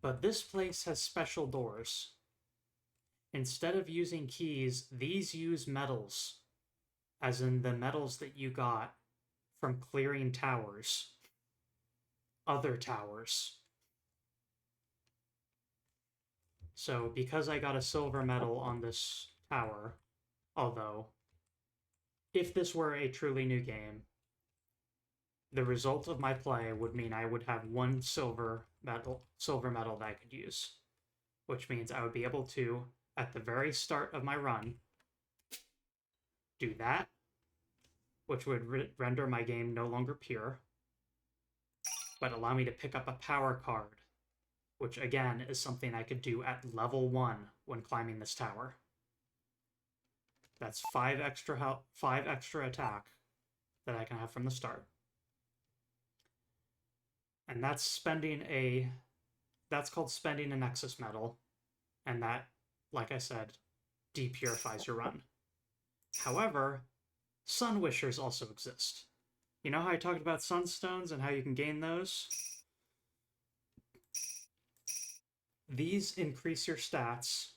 But this place has special doors. Instead of using keys, these use medals, as in the medals that you got from clearing towers. Other towers. So because I got a silver medal on this tower, although if this were a truly new game, the result of my play would mean I would have 1 silver medal that I could use, which means I would be able to, at the very start of my run, do that, which would render my game no longer pure, but allow me to pick up a power card, which again is something I could do at level 1 when climbing this tower. That's 5 extra attack that I can have from the start. And that's called spending a Nexus medal, and that, like I said, depurifies your run. However, Sun Wishers also exist. You know how I talked about Sunstones and how you can gain those? These increase your stats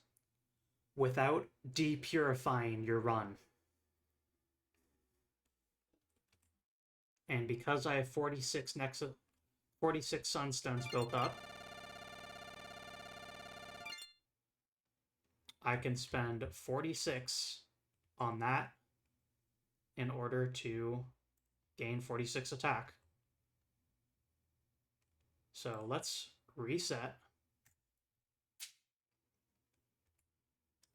without depurifying your run. And because I have 46 Sunstones built up, I can spend 46 on that in order to gain 46 attack. So let's reset.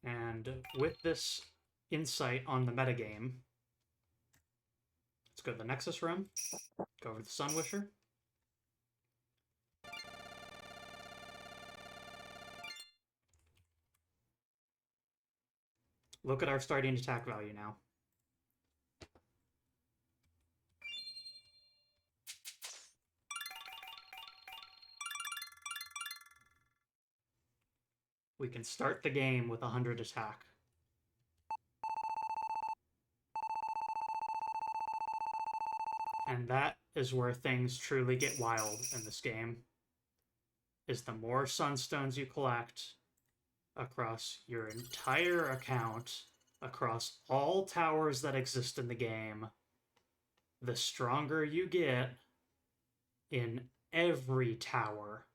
And with this insight on the metagame, let's go to the Nexus room, go over to the Sun Wisher. Look at our starting attack value now. We can start the game with 100 attack. And that is where things truly get wild in this game, is the more Sunstones you collect across your entire account, across all towers that exist in the game, the stronger you get in every tower,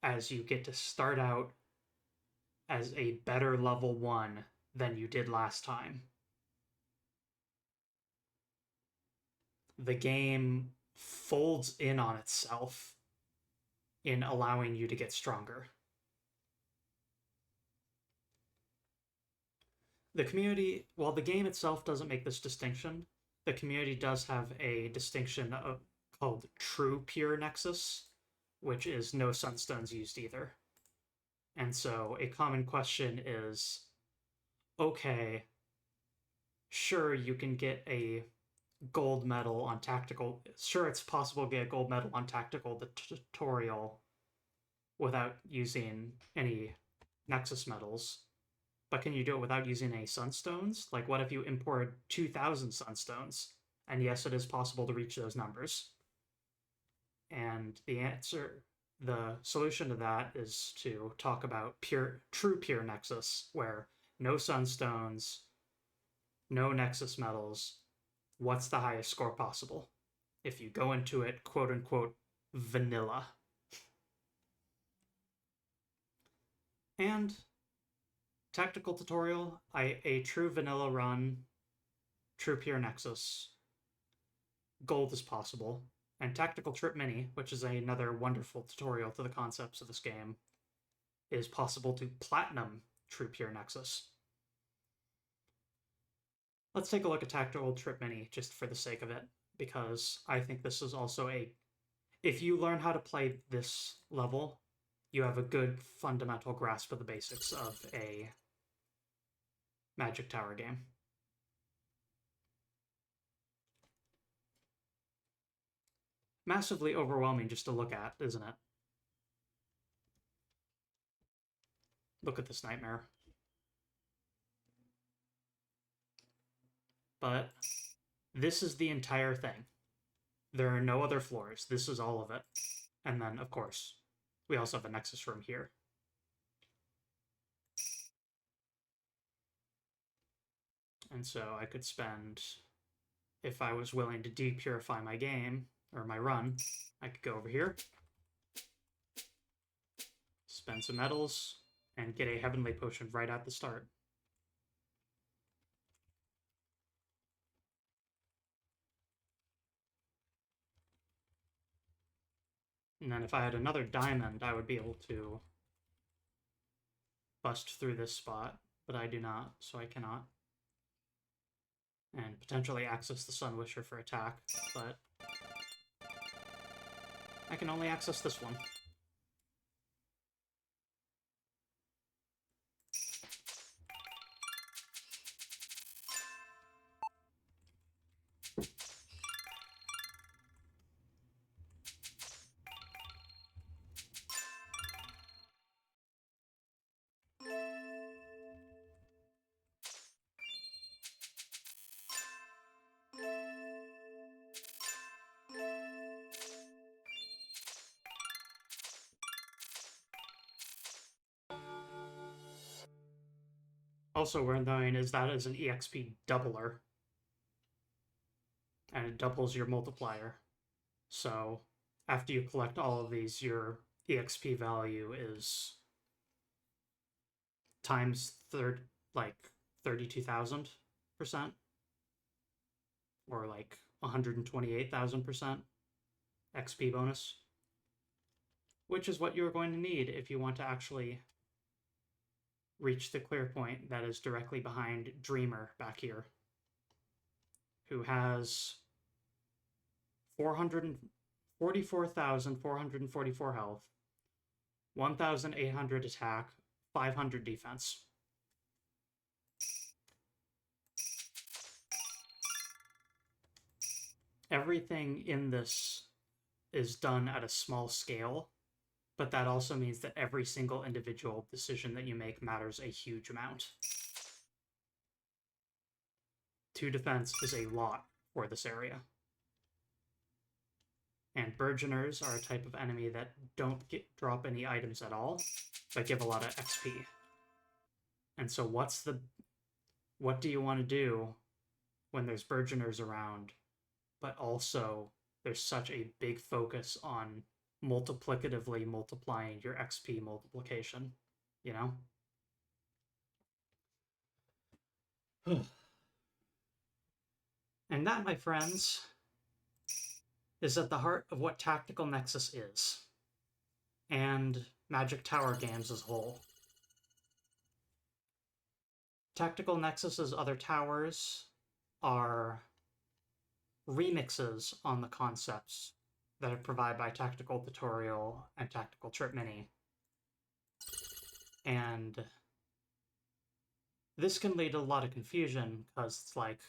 as you get to start out as a better level 1 than you did last time. The game folds in on itself in allowing you to get stronger. The community, while the game itself doesn't make this distinction, the community does have a distinction called True Pure Nexus, which is no Sunstones used either. And so a common question is, okay, sure, you can get a gold medal on tactical. Sure, it's possible to get a gold medal on tactical the tutorial without using any Nexus medals, but can you do it without using any sunstones? Like, what if you imported 2,000 sunstones? And yes, it is possible to reach those numbers. And the solution to that is to talk about true pure Nexus, where no sunstones, no Nexus medals. What's the highest score possible? If you go into it, quote unquote, vanilla. And tactical tutorial, a true vanilla run, true pure Nexus, gold is possible. And Tactical Trip Mini, which is another wonderful tutorial to the concepts of this game, is possible to platinum true pure Nexus. Let's take a look at Tactical Trip Mini just for the sake of it, because I think this is also if you learn how to play this level, you have a good fundamental grasp of the basics of a Magic Tower game. Massively overwhelming just to look at, isn't it? Look at this nightmare. But this is the entire thing. There are no other floors. This is all of it. And then, of course, we also have a Nexus room here. And so I could spend, if I was willing to depurify my game, or my run, I could go over here, spend some metals, and get a Heavenly Potion right at the start. And then if I had another diamond, I would be able to bust through this spot, but I do not, so I cannot. And potentially access the Sun Wisher for attack, but I can only access this one. Also worth knowing is that is an EXP doubler, and it doubles your multiplier. So after you collect all of these, your EXP value is times 32,000%, or like 128,000% XP bonus, which is what you're going to need if you want to actually reach the clear point that is directly behind Dreamer back here, who has 44,444 health, 1,800 attack, 500 defense. Everything in this is done at a small scale, but that also means that every single individual decision that you make matters a huge amount. 2 defense is a lot for this area. And Burgeoners are a type of enemy that don't drop any items at all, but give a lot of XP. And so what do you want to do when there's Burgeoners around, but also there's such a big focus on multiplicatively multiplying your XP multiplication, you know? And that, my friends, is at the heart of what Tactical Nexus is, and Magic Tower games as a whole. Tactical Nexus's other towers are remixes on the concepts that are provided by Tactical Tutorial and Tactical Trip Mini. And this can lead to a lot of confusion, because it's like,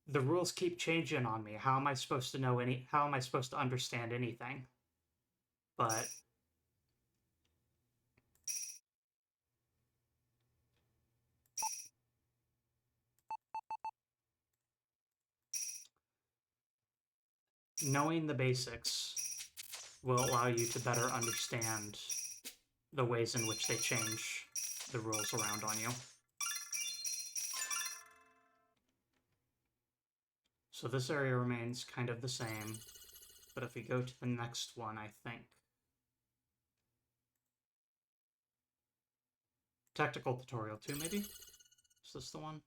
the rules keep changing on me. How am I supposed to know how am I supposed to understand anything? But knowing the basics will allow you to better understand the ways in which they change the rules around on you. So this area remains kind of the same, but if we go to the next one, I think. Tactical tutorial 2, maybe? Is this the one?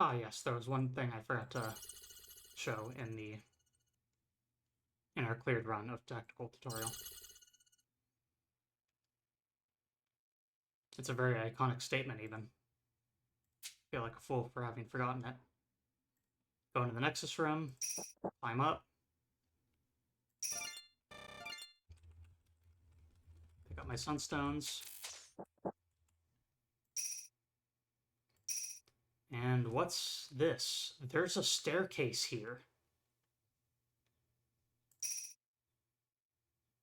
Ah, yes, there was one thing I forgot to show in our cleared run of tactical tutorial. It's a very iconic statement, even. I feel like a fool for having forgotten it. Go into the Nexus room, climb up, pick up my sunstones. And what's this? There's a staircase here.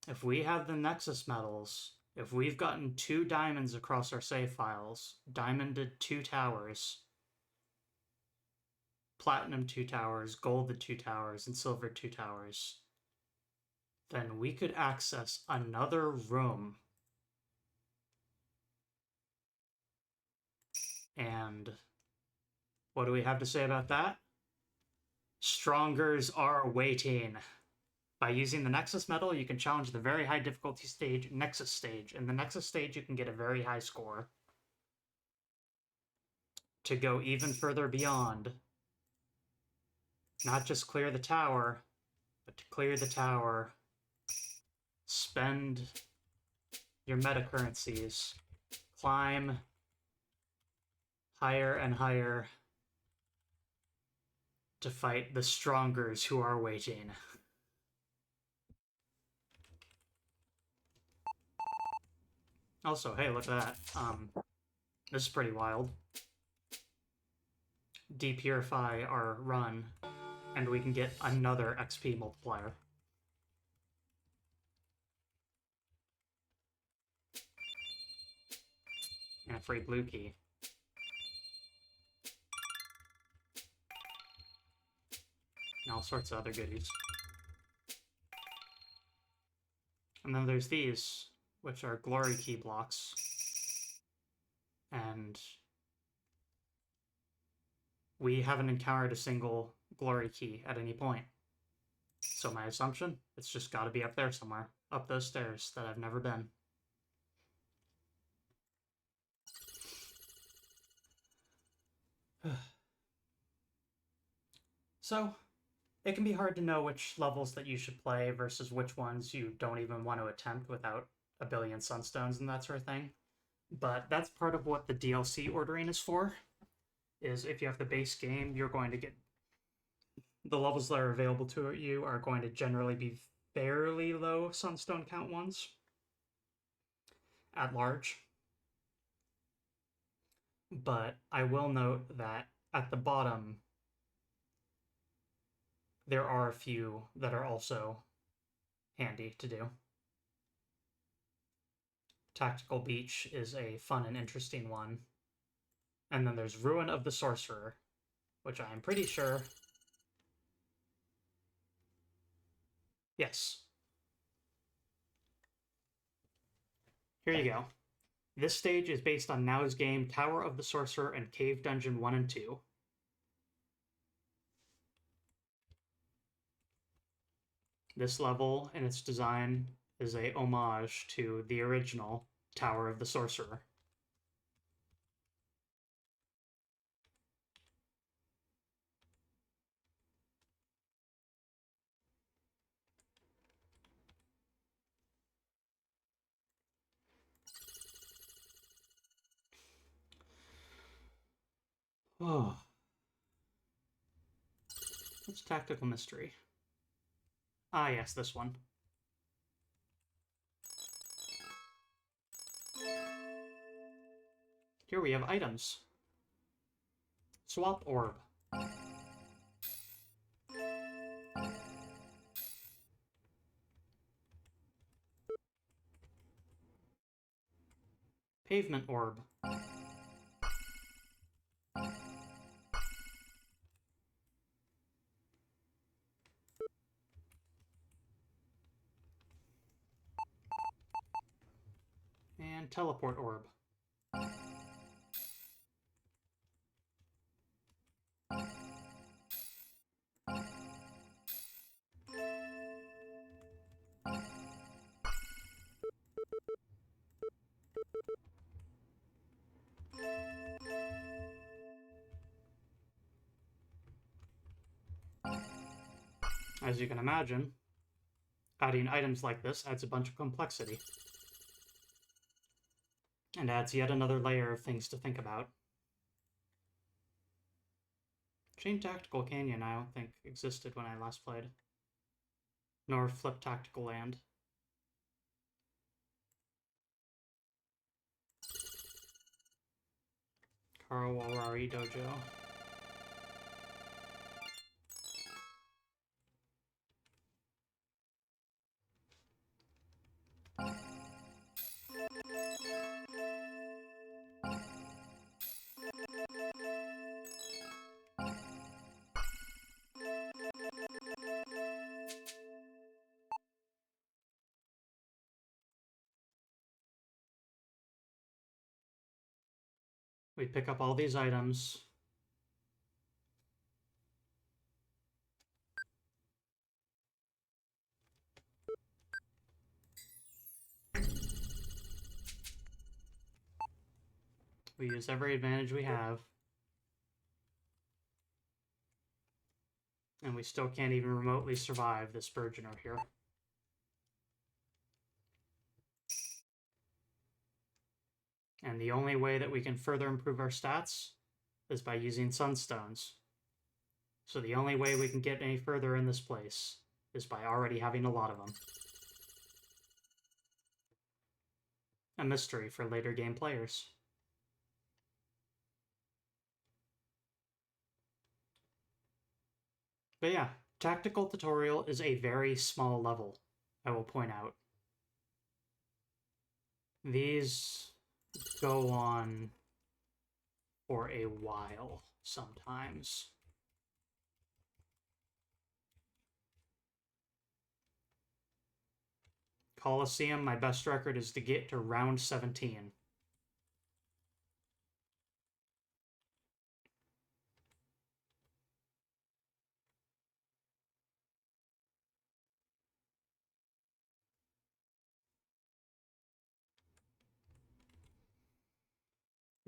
If we have the Nexus medals, if we've gotten 2 diamonds across our save files, diamonded 2 towers, platinum 2 towers, golded 2 towers, and silvered 2 towers, then we could access another room. And what do we have to say about that? Strongers are waiting. By using the Nexus medal, you can challenge the very high difficulty stage, Nexus stage. In the Nexus stage, you can get a very high score. To go even further beyond, not just clear the tower, but to clear the tower, spend your meta currencies, climb higher and higher to fight the Strongers who are waiting. Also, hey, look at that. This is pretty wild. Depurify our run, and we can get another XP multiplier. And a free blue key. And all sorts of other goodies. And then there's these, which are glory key blocks. And we haven't encountered a single glory key at any point. So my assumption, it's just got to be up there somewhere, up those stairs that I've never been. So, it can be hard to know which levels that you should play versus which ones you don't even want to attempt without a billion sunstones and that sort of thing. But that's part of what the DLC ordering is for, is if you have the base game, you're going to get... the levels that are available to you are going to generally be fairly low sunstone count ones at large. But I will note that at the bottom, there are a few that are also handy to do. Tactical Beach is a fun and interesting one. And then there's Ruin of the Sorcerer, which I'm pretty sure... yes. Here you go. This stage is based on Now's game Tower of the Sorcerer and Cave Dungeon 1 and 2. This level and its design is a homage to the original Tower of the Sorcerer. Oh. What's Tactical Mystery? Ah, yes, this one. Here we have items. Swap Orb. Pavement Orb. And Teleport Orb. As you can imagine, adding items like this adds a bunch of complexity. And adds yet another layer of things to think about. Chain Tactical Canyon I don't think existed when I last played. Nor Flip Tactical Land. Karawari Dojo. We pick up all these items. We use every advantage we have. And we still can't even remotely survive this Burgeoner here. And the only way that we can further improve our stats is by using Sunstones. So the only way we can get any further in this place is by already having a lot of them. A mystery for later game players. But yeah, Tactical Tutorial is a very small level, I will point out. These go on for a while sometimes. Coliseum, my best record is to get to round 17.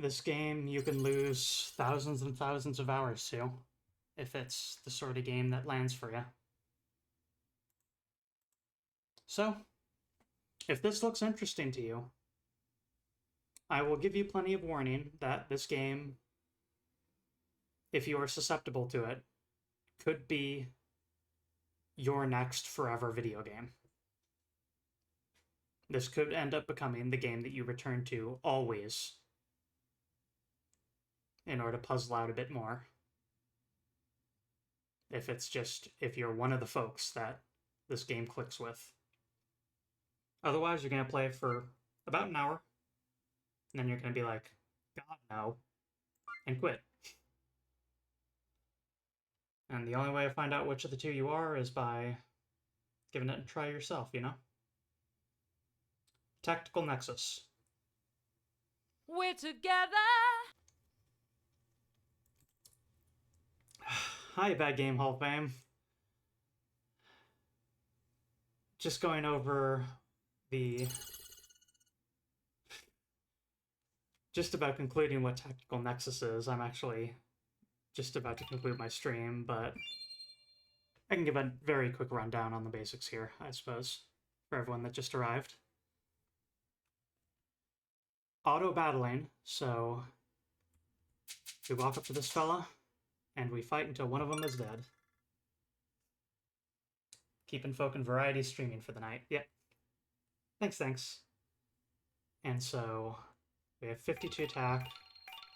This game you can lose thousands and thousands of hours to, if it's the sort of game that lands for you. So, if this looks interesting to you, I will give you plenty of warning that this game, if you are susceptible to it, could be your next forever video game. This could end up becoming the game that you return to always in order to puzzle out a bit more. If you're one of the folks that this game clicks with. Otherwise, you're going to play it for about an hour, and then you're going to be like, God, no, and quit. And the only way to find out which of the two you are is by giving it a try yourself, you know? Tactical Nexus. We're together! Hi, Bad Game Hall of Fame. Just going over just about concluding what Tactical Nexus is. I'm actually just about to conclude my stream, but I can give a very quick rundown on the basics here, I suppose, for everyone that just arrived. Auto-battling, so We walk up to this fella, and we fight until one of them is dead. Keeping folk in variety streaming for the night. Yep. Thanks. And so we have 52 attack.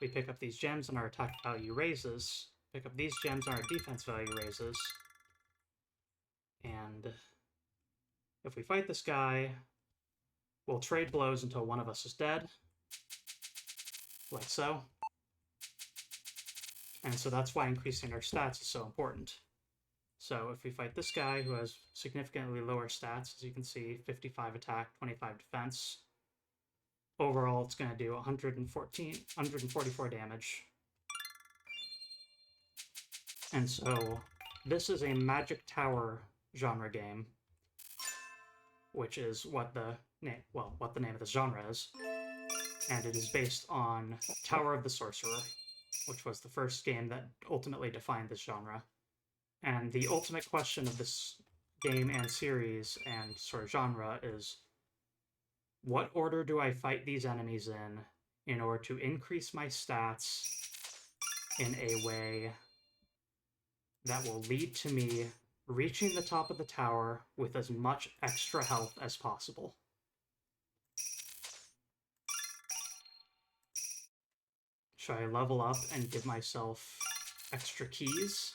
We pick up these gems and our attack value raises. Pick up these gems and our defense value raises. And if we fight this guy, we'll trade blows until one of us is dead. Like so. And so that's why increasing our stats is so important. So if we fight this guy who has significantly lower stats, as you can see, 55 attack, 25 defense. Overall, it's going to do 144 damage. And so this is a Magic Tower genre game, which is what the name of the genre is. And it is based on Tower of the Sorcerer, which was the first game that ultimately defined this genre. And the ultimate question of this game and series and sort of genre is, what order do I fight these enemies in order to increase my stats in a way that will lead to me reaching the top of the tower with as much extra health as possible? Should I level up and give myself extra keys?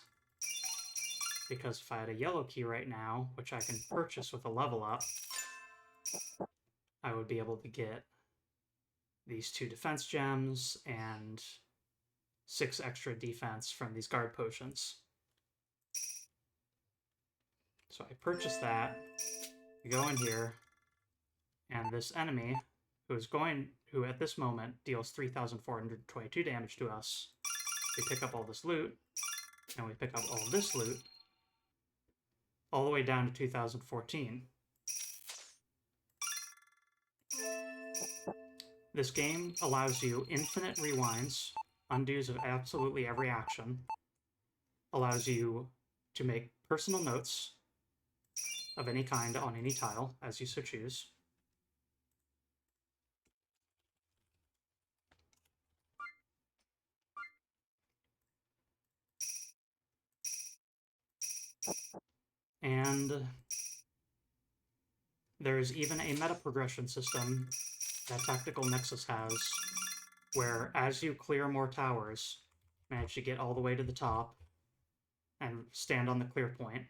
Because if I had a yellow key right now, which I can purchase with a level up, I would be able to get these 2 defense gems and 6 extra defense from these guard potions. So I purchase that, we go in here, and this enemy, who at this moment deals 3,422 damage to us, we pick up all this loot, and we pick up all this loot, all the way down to 2014. This game allows you infinite rewinds, undos of absolutely every action, allows you to make personal notes of any kind on any tile, as you so choose. And there's even a meta progression system that Tactical Nexus has, where as you clear more towers, manage to get all the way to the top, and stand on the clear point,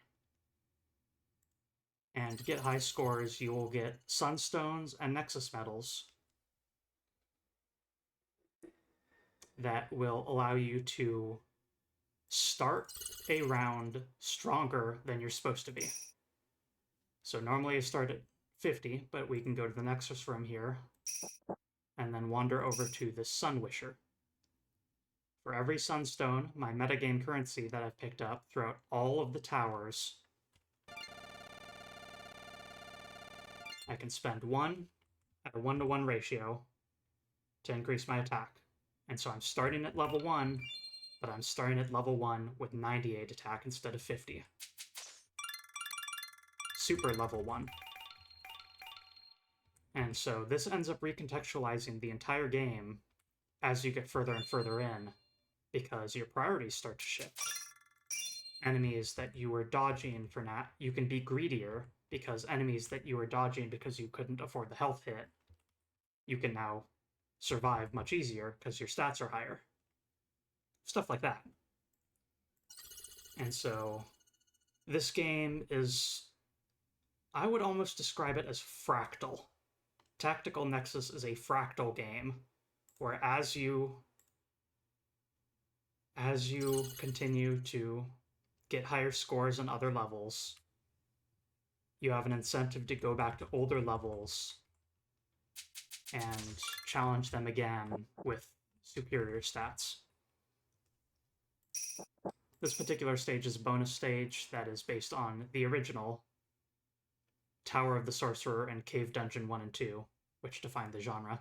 and get high scores, you will get Sunstones and Nexus medals that will allow you to start a round stronger than you're supposed to be. So normally you start at 50, but we can go to the Nexus room here, and then wander over to the Sun Wisher. For every Sunstone, my metagame currency that I've picked up throughout all of the towers, I can spend 1 at a 1-to-1 ratio to increase my attack. And so I'm starting at level 1, but I'm starting at level 1 with 98 attack instead of 50. Super level 1. And so this ends up recontextualizing the entire game as you get further and further in, because your priorities start to shift. Enemies that you were dodging for now, you can be greedier, because enemies that you were dodging because you couldn't afford the health hit, you can now survive much easier because your stats are higher. Stuff like that. And so this game is, I would almost describe it as fractal. Tactical Nexus is a fractal game, where as you continue to get higher scores on other levels, you have an incentive to go back to older levels and challenge them again with superior stats. This particular stage is a bonus stage that is based on the original Tower of the Sorcerer and Cave Dungeon 1 and 2, which defined the genre.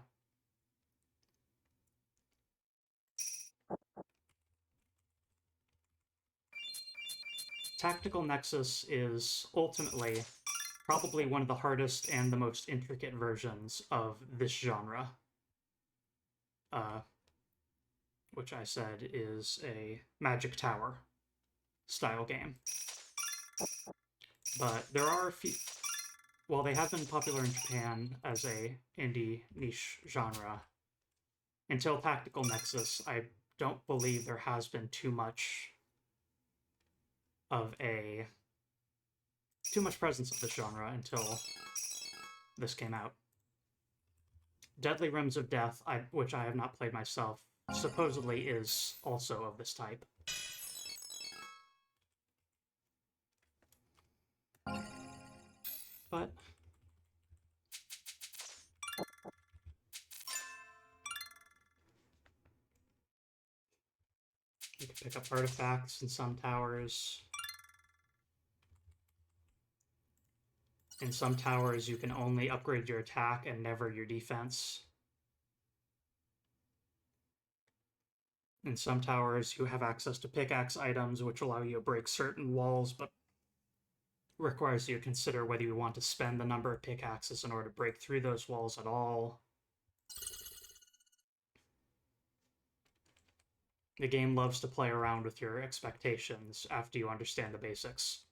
Tactical Nexus is ultimately probably one of the hardest and the most intricate versions of this genre. which I said is a Magic Tower style game. But there are a few. While they have been popular in Japan as a indie niche genre, until Tactical Nexus, I don't believe there has been too much presence of this genre until this came out. Deadly Rims of Death, which I have not played myself, supposedly is also of this type. But you can pick up artifacts in some towers. In some towers, you can only upgrade your attack and never your defense. In some towers, you have access to pickaxe items, which allow you to break certain walls, but requires you to consider whether you want to spend the number of pickaxes in order to break through those walls at all. The game loves to play around with your expectations after you understand the basics.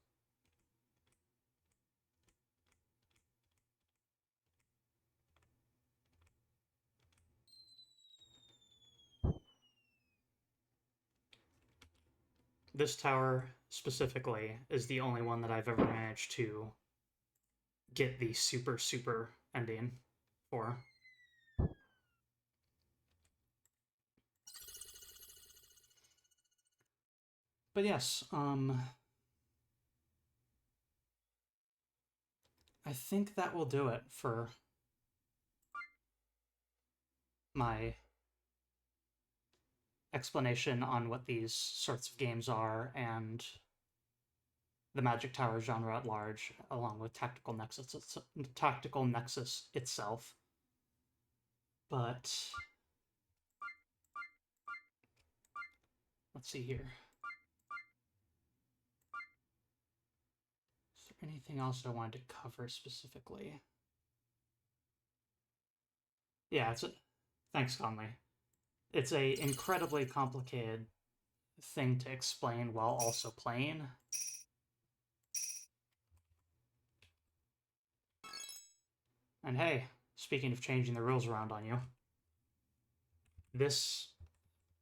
This tower, specifically, is the only one that I've ever managed to get the super ending for. But yes, I think that will do it for my explanation on what these sorts of games are and the Magic Tower genre at large, along with Tactical Nexus itself. But let's see here. Is there anything else I wanted to cover specifically? Yeah, thanks, Conley. It's a incredibly complicated thing to explain while also playing. And hey, speaking of changing the rules around on you, this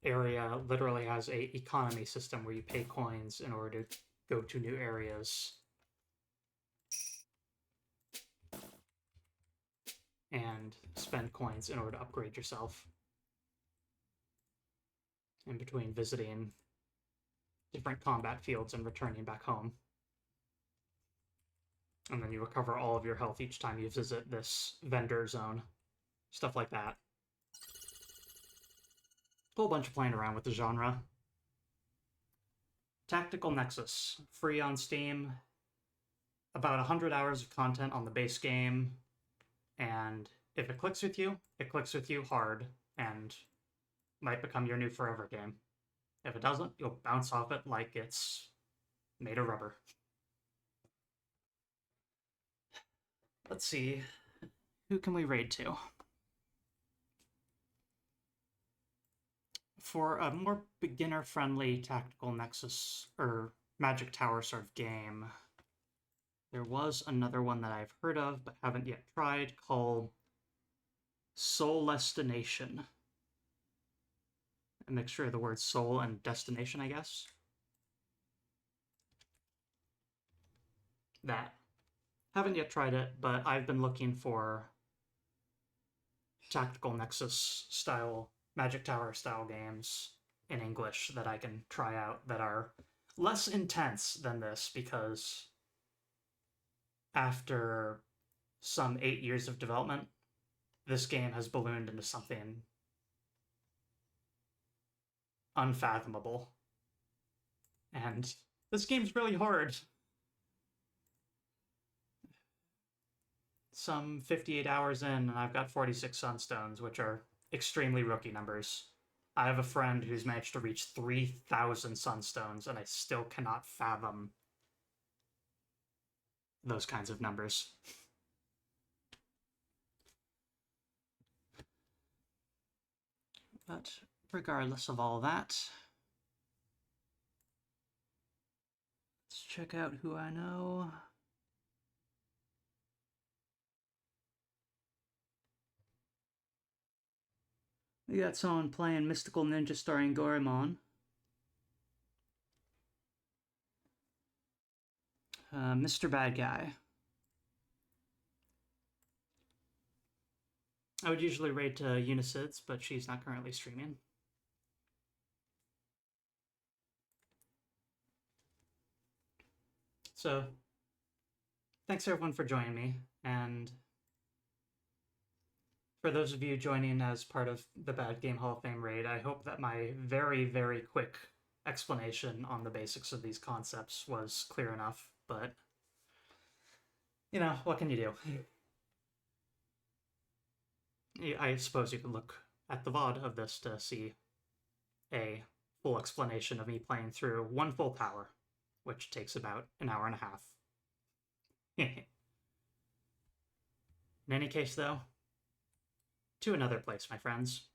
area literally has a economy system where you pay coins in order to go to new areas. And spend coins in order to upgrade yourself in between visiting different combat fields and returning back home. And then you recover all of your health each time you visit this vendor zone. Stuff like that. Whole bunch of playing around with the genre. Tactical Nexus, free on Steam. About 100 hours of content on the base game. And if it clicks with you hard, and might become your new forever game. If it doesn't, you'll bounce off it like it's made of rubber. Let's see. Who can we raid to? For a more beginner-friendly Tactical Nexus or Magic Tower sort of game, there was another one that I've heard of but haven't yet tried called Soulestination. A mixture of the words soul and destination, I guess. That. Haven't yet tried it, but I've been looking for Tactical Nexus style, Magic Tower style games in English that I can try out that are less intense than this, because after some 8 years of development, this game has ballooned into something unfathomable. And this game's really hard. Some 58 hours in, and I've got 46 Sunstones, which are extremely rookie numbers. I have a friend who's managed to reach 3,000 Sunstones, and I still cannot fathom those kinds of numbers. But regardless of all that, let's check out who I know. We got someone playing Mystical Ninja starring Goemon. Mr. Bad Guy. I would usually rate Unicids, but she's not currently streaming. So, thanks everyone for joining me, and for those of you joining as part of the Bad Game Hall of Fame raid, I hope that my very, very quick explanation on the basics of these concepts was clear enough, but, you know, what can you do? I suppose you could look at the VOD of this to see a full explanation of me playing through one full power, which takes about an hour and a half. In any case, though, to another place, my friends.